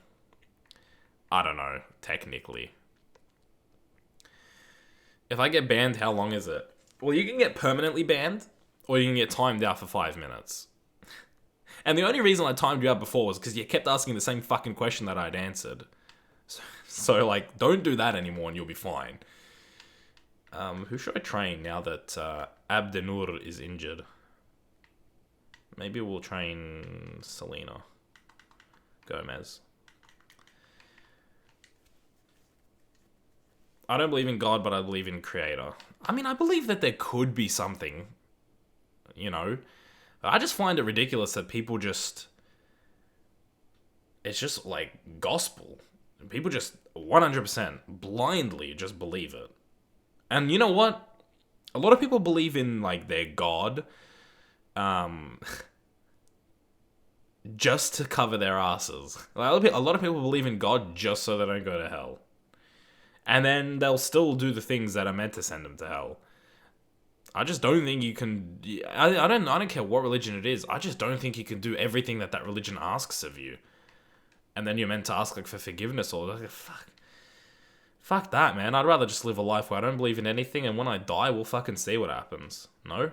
I don't know, technically. If I get banned, how long is it? Well, you can get permanently banned, or you can get timed out for 5 minutes. And the only reason I timed you out before was because you kept asking the same fucking question that I'd answered. So like, don't do that anymore and you'll be fine. Who should I train now that Abdenur is injured? Maybe we'll train Selena Gomez. I don't believe in God, but I believe in Creator. I mean, I believe that there could be something... You know, I just find it ridiculous that people just... It's just like gospel. People just 100% blindly just believe it. And you know what? A lot of people believe in like their God just to cover their asses. Like, a lot of people believe in God just so they don't go to hell. And then they'll still do the things that are meant to send them to hell. I just don't think you can... I don't care what religion it is. I just don't think you can do everything that religion asks of you. And then you're meant to ask like for forgiveness or... Like, fuck that, man. I'd rather just live a life where I don't believe in anything, and when I die, we'll fucking see what happens. No?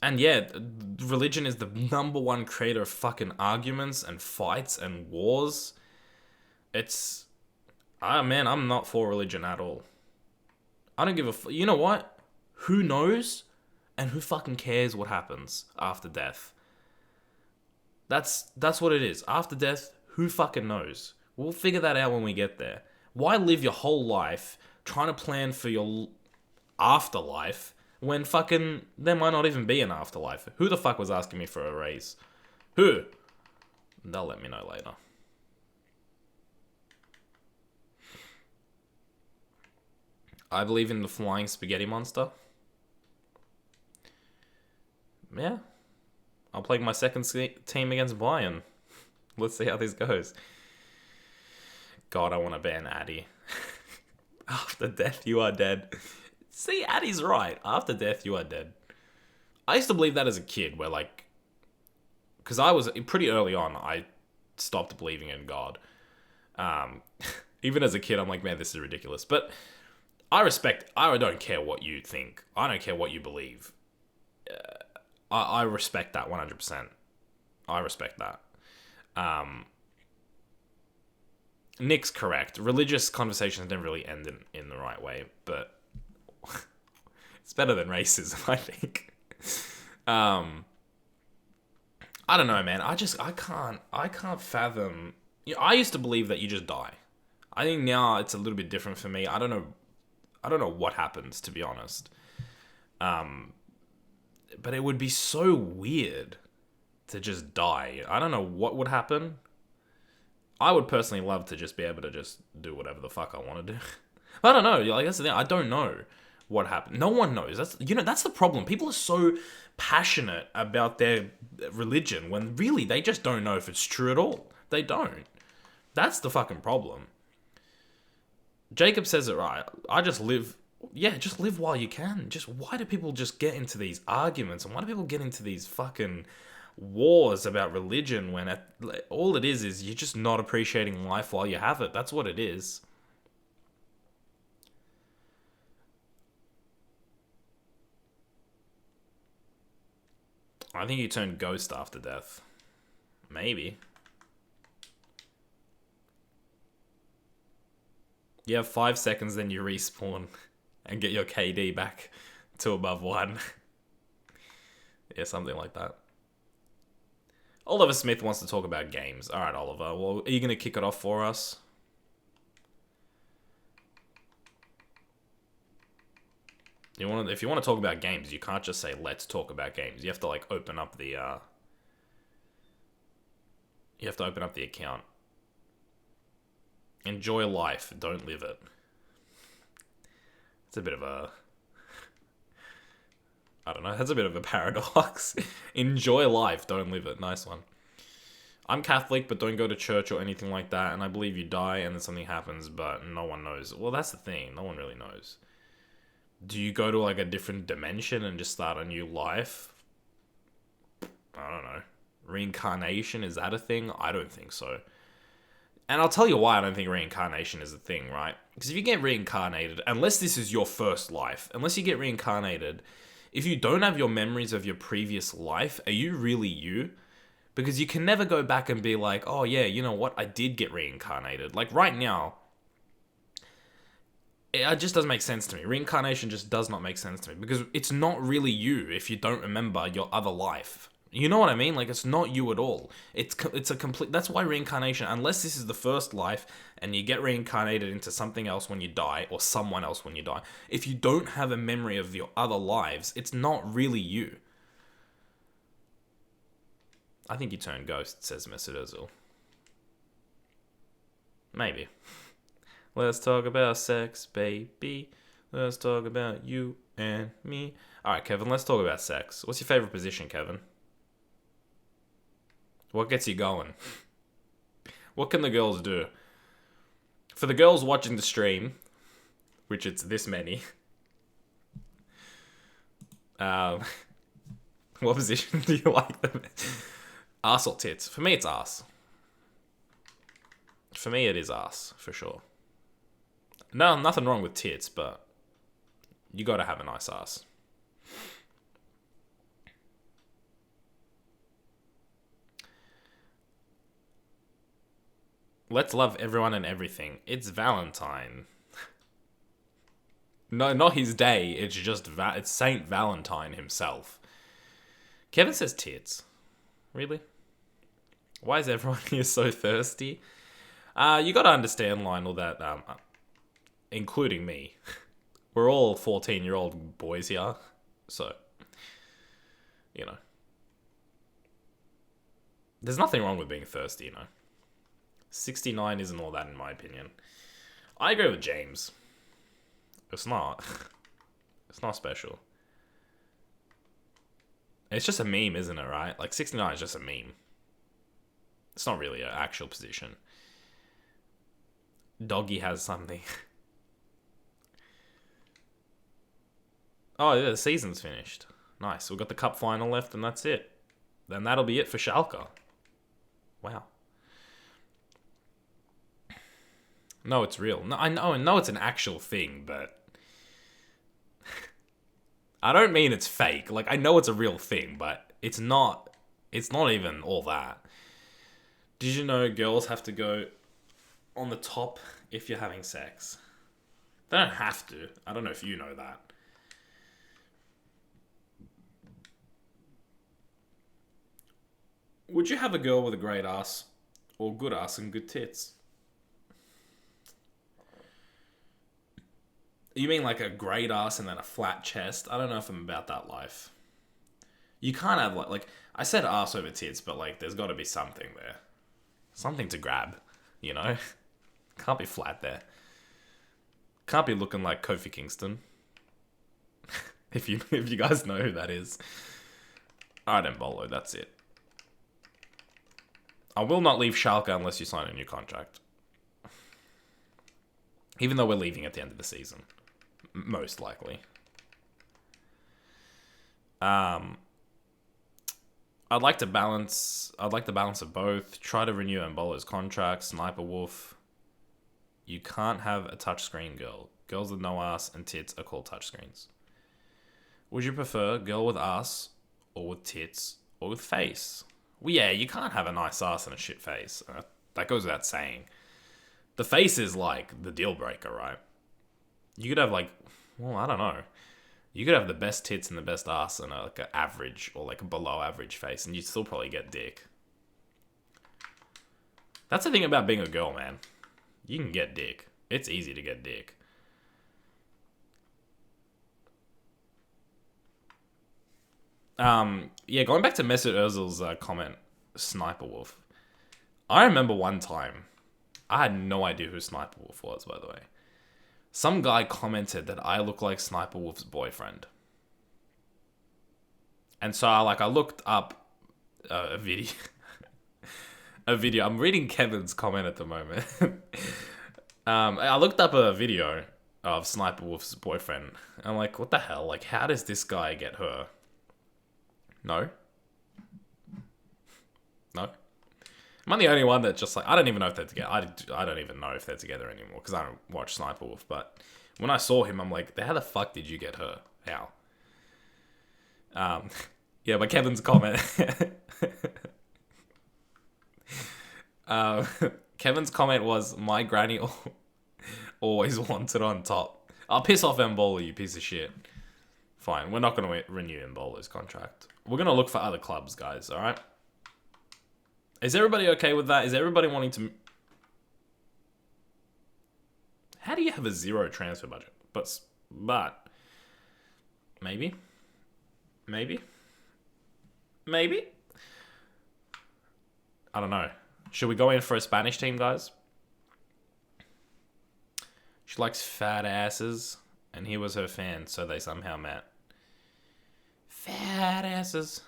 And yeah, religion is the #1 creator of fucking arguments and fights and wars. It's... man, I'm not for religion at all. I don't give a... You know what? Who knows? And who fucking cares what happens after death? That's what it is. After death, who fucking knows? We'll figure that out when we get there. Why live your whole life trying to plan for your afterlife when fucking there might not even be an afterlife? Who the fuck was asking me for a raise? Who? They'll let me know later. I believe in the flying spaghetti monster. Yeah. I'll play my second team against Bayern. Let's see how this goes. God, I want to ban Addy. After death, you are dead. See, Addy's right. After death, you are dead. I used to believe that as a kid, where like, because I was pretty early on, I stopped believing in God. Even as a kid, I'm like, man, this is ridiculous. But I don't care what you think. I don't care what you believe. I respect that 100%. I respect that. Nick's correct. Religious conversations never really end in the right way, but it's better than racism, I think. I don't know, man. I can't fathom. You know, I used to believe that you just die. I think now it's a little bit different for me. I don't know what happens, to be honest. But it would be so weird to just die. I don't know what would happen. I would personally love to just be able to just do whatever the fuck I want to do. I don't know. Like, that's the thing. I don't know what happened. No one knows. That's the problem. People are so passionate about their religion when really they just don't know if it's true at all. They don't. That's the fucking problem. Jacob says it right. I just live. Yeah, just live while you can. Just why do people just get into these arguments, and why do people get into these fucking wars about religion when all it is you're just not appreciating life while you have it? That's what it is. I think you turn ghost after death. Maybe. You have 5 seconds, then you respawn and get your KD back to above 1. Yeah, something like that. Oliver Smith wants to talk about games. Alright, Oliver. Well, are you going to kick it off for us? If you want to talk about games, you can't just say, let's talk about games. You have to, like, open up the, You have to open up the account. Enjoy life. Don't live it. It's a bit of a... I don't know. That's a bit of a paradox. Enjoy life. Don't live it. Nice one. I'm Catholic, but don't go to church or anything like that. And I believe you die and then something happens, but no one knows. Well, that's the thing. No one really knows. Do you go to like a different dimension and just start a new life? I don't know. Reincarnation, is that a thing? I don't think so. And I'll tell you why I don't think reincarnation is a thing, right? Because if you get reincarnated, unless this is your first life, unless you get reincarnated, if you don't have your memories of your previous life, are you really you? Because you can never go back and be like, oh yeah, you know what? I did get reincarnated. Like right now, it just doesn't make sense to me. Reincarnation just does not make sense to me. Because it's not really you if you don't remember your other life. You know what I mean? Like, it's not you at all. It's a complete... That's why reincarnation, unless this is the first life and you get reincarnated into something else when you die, or someone else when you die, if you don't have a memory of your other lives, it's not really you. I think you turn ghost, says Mesut Ozil. Maybe. Let's talk about sex, baby. Let's talk about you and me. Alright, Kevin, let's talk about sex. What's your favorite position, Kevin? What gets you going? What can the girls do? For the girls watching the stream, which it's this many, what position do you like them? Ass or tits? For me, it's ass. For me, it is ass, for sure. No, nothing wrong with tits, but you gotta have a nice ass. Let's love everyone and everything. It's Valentine. No, not his day. It's just it's Saint Valentine himself. Kevin says tits. Really? Why is everyone here so thirsty? You gotta understand, Lionel, that including me, we're all 14-year-old boys here, so you know, there's nothing wrong with being thirsty, you know. 69 isn't all that, in my opinion. I agree with James. It's not. It's not special. It's just a meme, isn't it, right? Like, 69 is just a meme. It's not really an actual position. Doggy has something. Oh, yeah, the season's finished. Nice. We've got the cup final left, and that's it. Then that'll be it for Schalke. Wow. No, it's real. No, I know it's an actual thing, but I don't mean it's fake. Like, I know it's a real thing, but it's not even all that. Did you know girls have to go on the top if you're having sex? They don't have to. I don't know if you know that. Would you have a girl with a great ass or good ass and good tits? You mean like a great ass and then a flat chest? I don't know if I'm about that life. You can't have like I said ass over tits, but like there's got to be something there. Something to grab, you know? Can't be flat there. Can't be looking like Kofi Kingston. if you guys know who that is. Alright, Embolo, that's it. I will not leave Schalke unless you sign a new contract. Even though we're leaving at the end of the season. Most likely. I'd like to balance of both. Try to renew Embolo's contract. Sniper Wolf. You can't have a touchscreen girl. Girls with no ass and tits are called touchscreens. Would you prefer girl with ass or with tits or with face? Well, yeah, you can't have a nice ass and a shit face. That goes without saying. The face is like the deal breaker, right? You could have like, well, I don't know. You could have the best tits and the best ass and like an average or like a below average face, and you'd still probably get dick. That's the thing about being a girl, man. You can get dick. It's easy to get dick. Yeah, going back to Mesut Ozil's comment, Sniper Wolf. I remember one time, I had no idea who Sniper Wolf was, by the way. Some guy commented that I look like Sniper Wolf's boyfriend. And so I looked up a video. A video. I'm reading Kevin's comment at the moment. I looked up a video of Sniper Wolf's boyfriend. I'm like, what the hell? Like, how does this guy get her? No. No. Am I the only one that just like, I don't even know if they're together. I don't even know if they're together anymore because I don't watch Sniper Wolf. But when I saw him, I'm like, how the fuck did you get her? How? Yeah, but Kevin's comment. Kevin's comment was, my granny always wanted on top. I'll piss off Embolo, you piece of shit. Fine, we're not going to renew Embolo's contract. We're going to look for other clubs, guys, alright? Is everybody okay with that? Is everybody wanting to... How do you have a zero transfer budget? But maybe? Maybe? I don't know. Should we go in for a Spanish team, guys? She likes fat asses, and he was her fan, so they somehow met. Fat asses.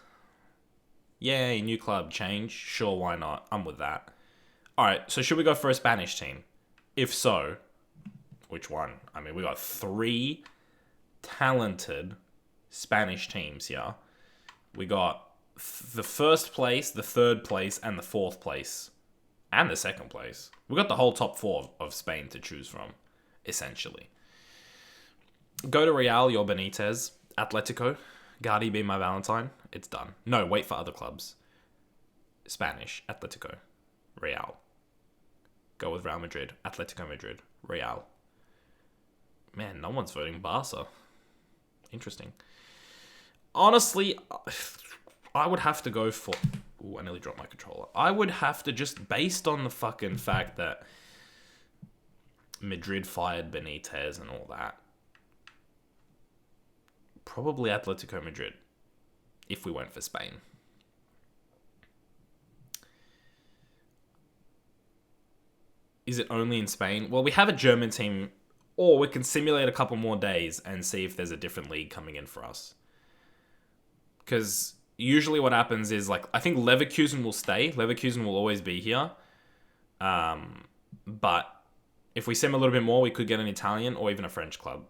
Yay, new club, change. Sure, why not? I'm with that. Alright, so should we go for a Spanish team? If so, which one? I mean, we got 3 talented Spanish teams here. We got the first place, the third place, and the fourth place. And the second place. We got the whole top 4 of Spain to choose from, essentially. Go to Real, your Benitez. Atletico. Gardy be my Valentine. It's done. No, wait for other clubs. Spanish. Atletico. Real. Go with Real Madrid. Atletico Madrid. Real. Man, no one's voting Barca. Interesting. Honestly, I would have to go for... Ooh, I nearly dropped my controller. I would have to, just based on the fucking fact that Madrid fired Benitez and all that, probably Atletico Madrid, if we went for Spain. Is it only in Spain? Well, we have a German team, or we can simulate a couple more days and see if there's a different league coming in for us. Because, usually what happens is, like, I think Leverkusen will stay. Leverkusen will always be here. But if we sim a little bit more, we could get an Italian or even a French club.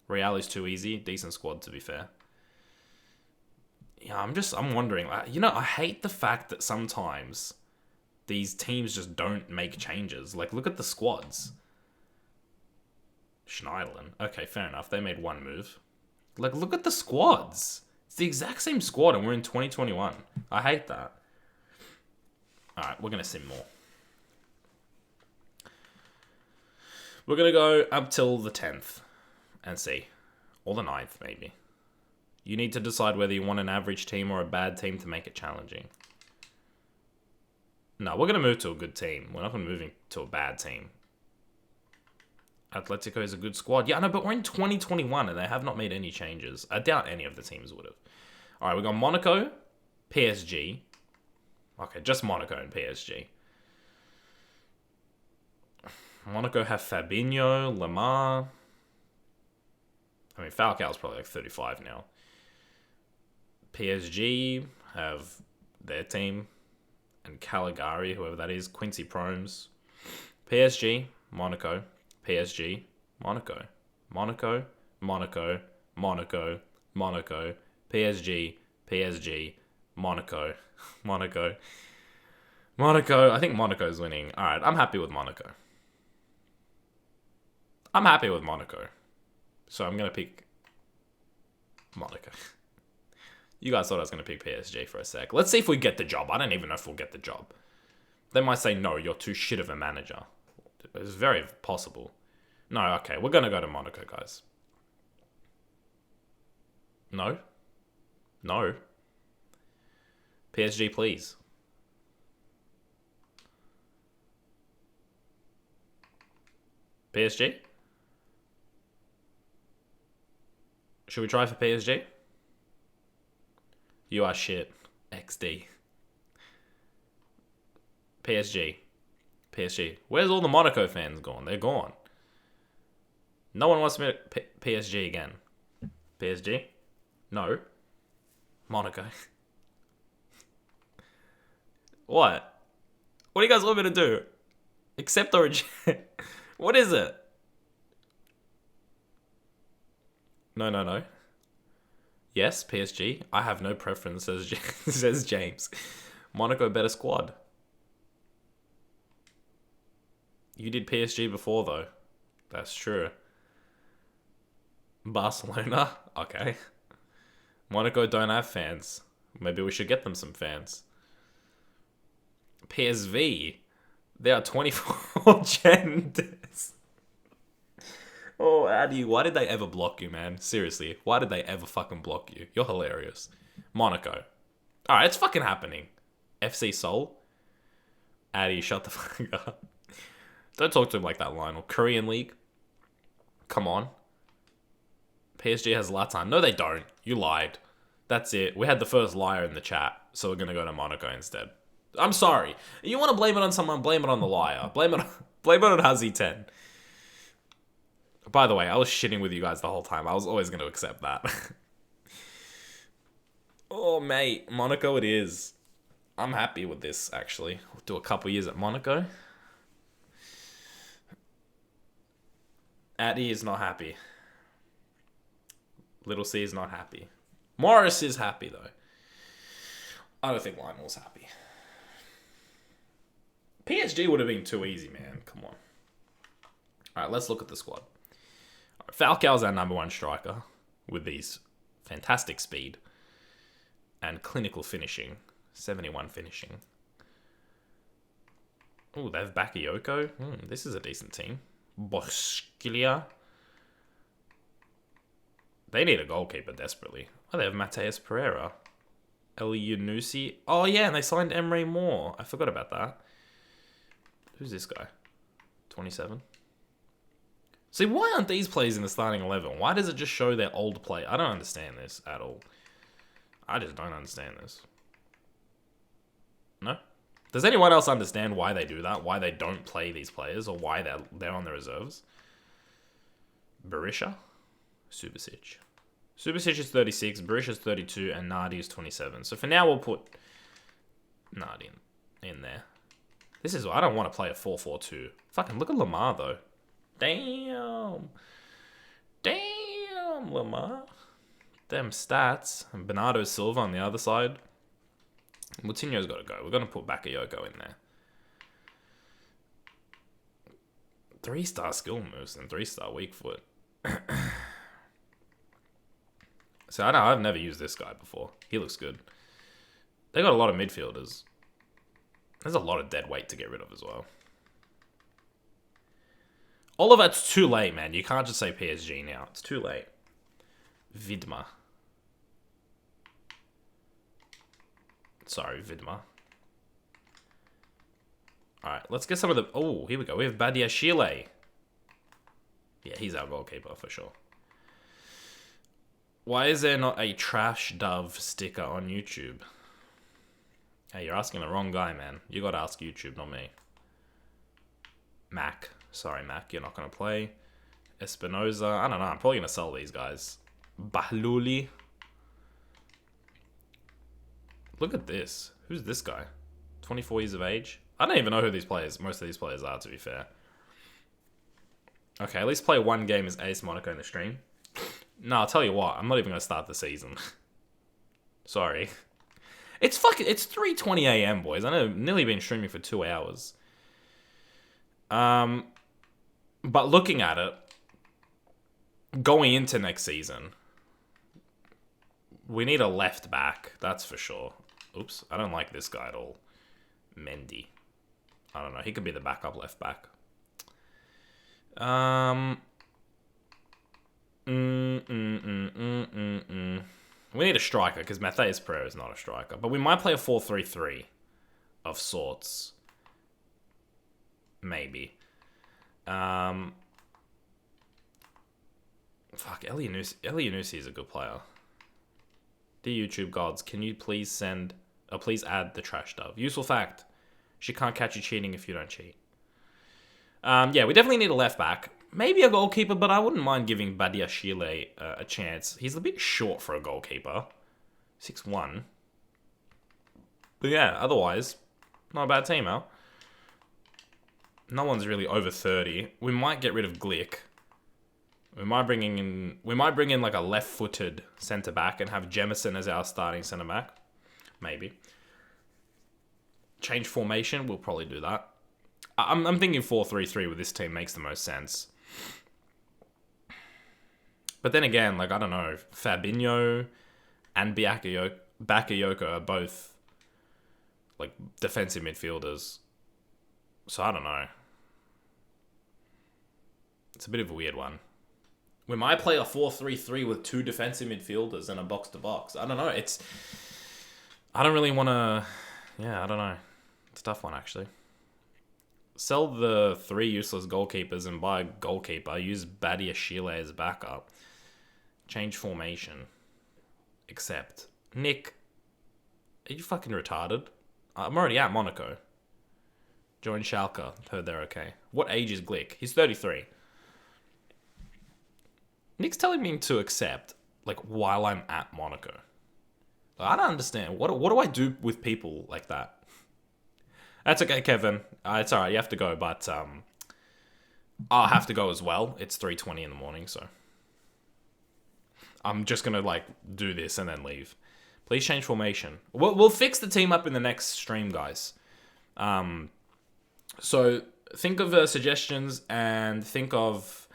Real is too easy. Decent squad, to be fair. Yeah, I'm wondering. You know, I hate the fact that sometimes these teams just don't make changes. Like, look at the squads. Schneiderlin. Okay, fair enough. They made one move. Like, look at the squads. It's the exact same squad, and we're in 2021. I hate that. Alright, we're going to sim more. We're going to go up till the 10th and see. Or the 9th, maybe. You need to decide whether you want an average team or a bad team to make it challenging. No, we're going to move to a good team. We're not going to move to a bad team. Atletico is a good squad. Yeah, I know, but we're in 2021 and they have not made any changes. I doubt any of the teams would have. Alright, we got Monaco, PSG. Okay, just Monaco and PSG. Monaco have Fabinho, Lamar. I mean, Falcao's probably like 35 now. PSG have their team. And Caligari, whoever that is. Quincy Promes. PSG, Monaco. PSG, Monaco. Monaco, Monaco, Monaco, Monaco. PSG, PSG, Monaco, Monaco. Monaco, I think Monaco's winning. Alright, I'm happy with Monaco. I'm happy with Monaco. So I'm going to pick Monaco. You guys thought I was going to pick PSG for a sec. Let's see if we get the job. I don't even know if we'll get the job. They might say, no, you're too shit of a manager. It's very possible. No, okay, we're going to go to Monaco, guys. No? No. PSG, please. PSG? Should we try for PSG? You are shit. XD. PSG. PSG. Where's all the Monaco fans gone? They're gone. No one wants me to PSG again. PSG? No. Monaco. What? What do you guys want me to do? Accept or reject? What is it? No. Yes, PSG. I have no preference, says James. Monaco better squad. You did PSG before, though. That's true. Barcelona? Okay. Monaco don't have fans. Maybe we should get them some fans. PSV? There are 24 genders. Oh, Addy, why did they ever block you, man? Seriously, why did they ever fucking block you? You're hilarious. Monaco. Alright, it's fucking happening. FC Seoul? Addy, shut the fuck up. Don't talk to him like that, Lionel. Korean League? Come on. PSG has Latan. No, they don't. You lied. That's it. We had the first liar in the chat, so we're gonna go to Monaco instead. I'm sorry. You want to blame it on someone, blame it on the liar. Blame it on Hazi 10. By the way, I was shitting with you guys the whole time. I was always going to accept that. Oh, mate. Monaco it is. I'm happy with this, actually. We'll do a couple years at Monaco. Addy is not happy. Little C is not happy. Morris is happy, though. I don't think Lionel's happy. PSG would have been too easy, man. Come on. Alright, let's look at the squad. Falcao's our number one striker with these fantastic speed and clinical finishing. 71 finishing. Oh, they have Bakayoko. This is a decent team. Boschlia. They need a goalkeeper desperately. Oh, they have Mateus Pereira. El Yunusi. Oh, yeah, and they signed Emre Moore. I forgot about that. Who's this guy? 27. See, why aren't these players in the starting 11? Why does it just show their old play? I don't understand this at all. I just don't understand this. No? Does anyone else understand why they do that? Why they don't play these players? Or why they're on the reserves? Berisha? Subasic. Subasic is 36, Barish is 32, and Nardi is 27. So for now, we'll put Nardi in there. This is... I don't want to play a 4-4-2. Fucking look at Lamar, though. Damn. Damn, Lamar. Them stats. And Bernardo Silva on the other side. Moutinho's got to go. We're going to put Bakayoko in there. 3-star skill moves and 3-star weak foot. So I know I've never used this guy before. He looks good. They got a lot of midfielders. There's a lot of dead weight to get rid of as well. All of that's too late, man. You can't just say PSG now. It's too late. Vidma. Sorry, Vidma. Alright, let's get some of the... Oh, here we go. We have Badiashile. Yeah, he's our goalkeeper for sure. Why is there not a Trash Dove sticker on YouTube? Hey, you're asking the wrong guy, man. You gotta ask YouTube, not me. Mac. Sorry, Mac. You're not gonna play. Espinoza. I don't know. I'm probably gonna sell these guys. Bahluli. Look at this. Who's this guy? 24 years of age? I don't even know who these players, most of these players are, to be fair. Okay, at least play one game as Ace Monaco in the stream. No, I'll tell you what. I'm not even gonna start the season. Sorry. It's 3:20 a.m., boys. I know I've nearly been streaming for 2 hours. But looking at it, going into next season, we need a left back. That's for sure. Oops, I don't like this guy at all. Mendy. I don't know. He could be the backup left back. We need a striker, because Matthias Pereira is not a striker. But we might play a 4-3-3 of sorts. Maybe. Fuck, Elianusi is a good player. Dear YouTube gods, can you please please add the Trash Dove? Useful fact. She can't catch you cheating if you don't cheat. Yeah, we definitely need a left back. Maybe a goalkeeper, but I wouldn't mind giving Badiashile a chance. He's a bit short for a goalkeeper. 6'1". But yeah, otherwise, not a bad team, huh? No one's really over 30. We might get rid of Glick. We might bring in like a left-footed centre-back and have Jemison as our starting centre-back. Maybe. Change formation, we'll probably do that. I'm thinking 4-3-3 with this team makes the most sense. But then again, like, I don't know, Fabinho and Bakayoko are both, like, defensive midfielders. So I don't know. It's a bit of a weird one. We might play a 4-3-3 with 2 defensive midfielders and a box-to-box. I don't know, I don't really want to... Yeah, I don't know. It's a tough one, actually. Sell the 3 useless goalkeepers and buy a goalkeeper. Use Badiashile as backup. Change formation. Accept. Nick, are you fucking retarded? I'm already at Monaco. Join Schalke. Heard they're okay. What age is Glick? He's 33. Nick's telling me to accept, like, while I'm at Monaco. I don't understand. What do I do with people like that? That's okay, Kevin. It's alright, you have to go, but I'll have to go as well. It's 3:20 in the morning, so I'm just gonna, like, do this and then leave. Please change formation. We'll fix the team up in the next stream, guys. So think of suggestions and think of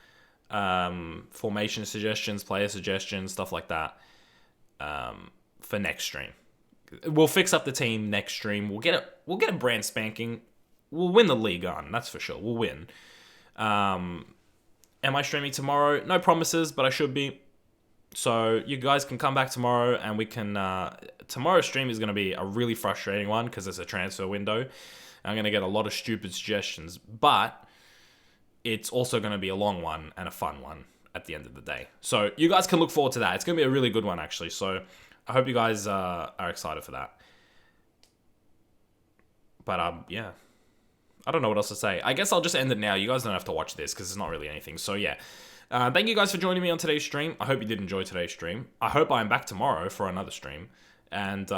formation suggestions, player suggestions, stuff like that for next stream. We'll fix up the team next stream. We'll get a brand spanking. We'll win the league on, that's for sure. We'll win. Am I streaming tomorrow? No promises, but I should be. So you guys can come back tomorrow and we can... tomorrow's stream is going to be a really frustrating one because it's a transfer window. I'm going to get a lot of stupid suggestions, but it's also going to be a long one and a fun one at the end of the day. So you guys can look forward to that. It's going to be a really good one, actually. So I hope you guys are excited for that. But yeah, I don't know what else to say. I guess I'll just end it now. You guys don't have to watch this because it's not really anything. So yeah, Thank you guys for joining me on today's stream. I hope you did enjoy today's stream. I hope I'm back tomorrow for another stream. And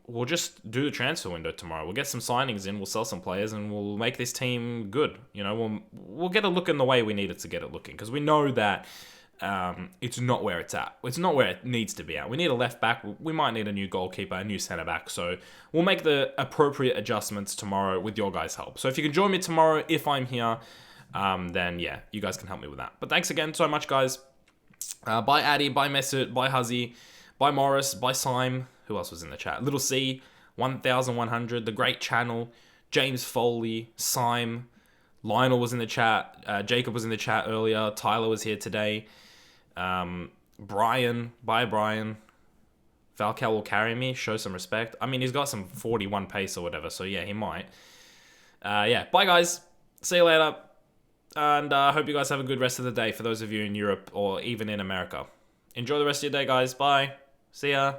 we'll just do the transfer window tomorrow. We'll get some signings in, we'll sell some players, and we'll make this team good. You know, we'll get it looking the way we need it to get it looking. Because we know that it's not where it's at. It's not where it needs to be at. We need a left back. We might need a new goalkeeper, a new centre back. So we'll make the appropriate adjustments tomorrow with your guys' help. So if you can join me tomorrow, if I'm here, then yeah, you guys can help me with that. But thanks again so much, guys. Bye Addy, bye Mesut, bye Huzzy, bye Morris, bye Syme. Who else was in the chat? Little C, 1100, The Great Channel, James Foley, Syme, Lionel was in the chat, Jacob was in the chat earlier, Tyler was here today, Brian, bye Brian, Falcao will carry me, show some respect. I mean, he's got some 41 pace or whatever, so yeah, he might. Yeah, bye guys, see you later, and I hope you guys have a good rest of the day for those of you in Europe or even in America. Enjoy the rest of your day, guys, bye, see ya.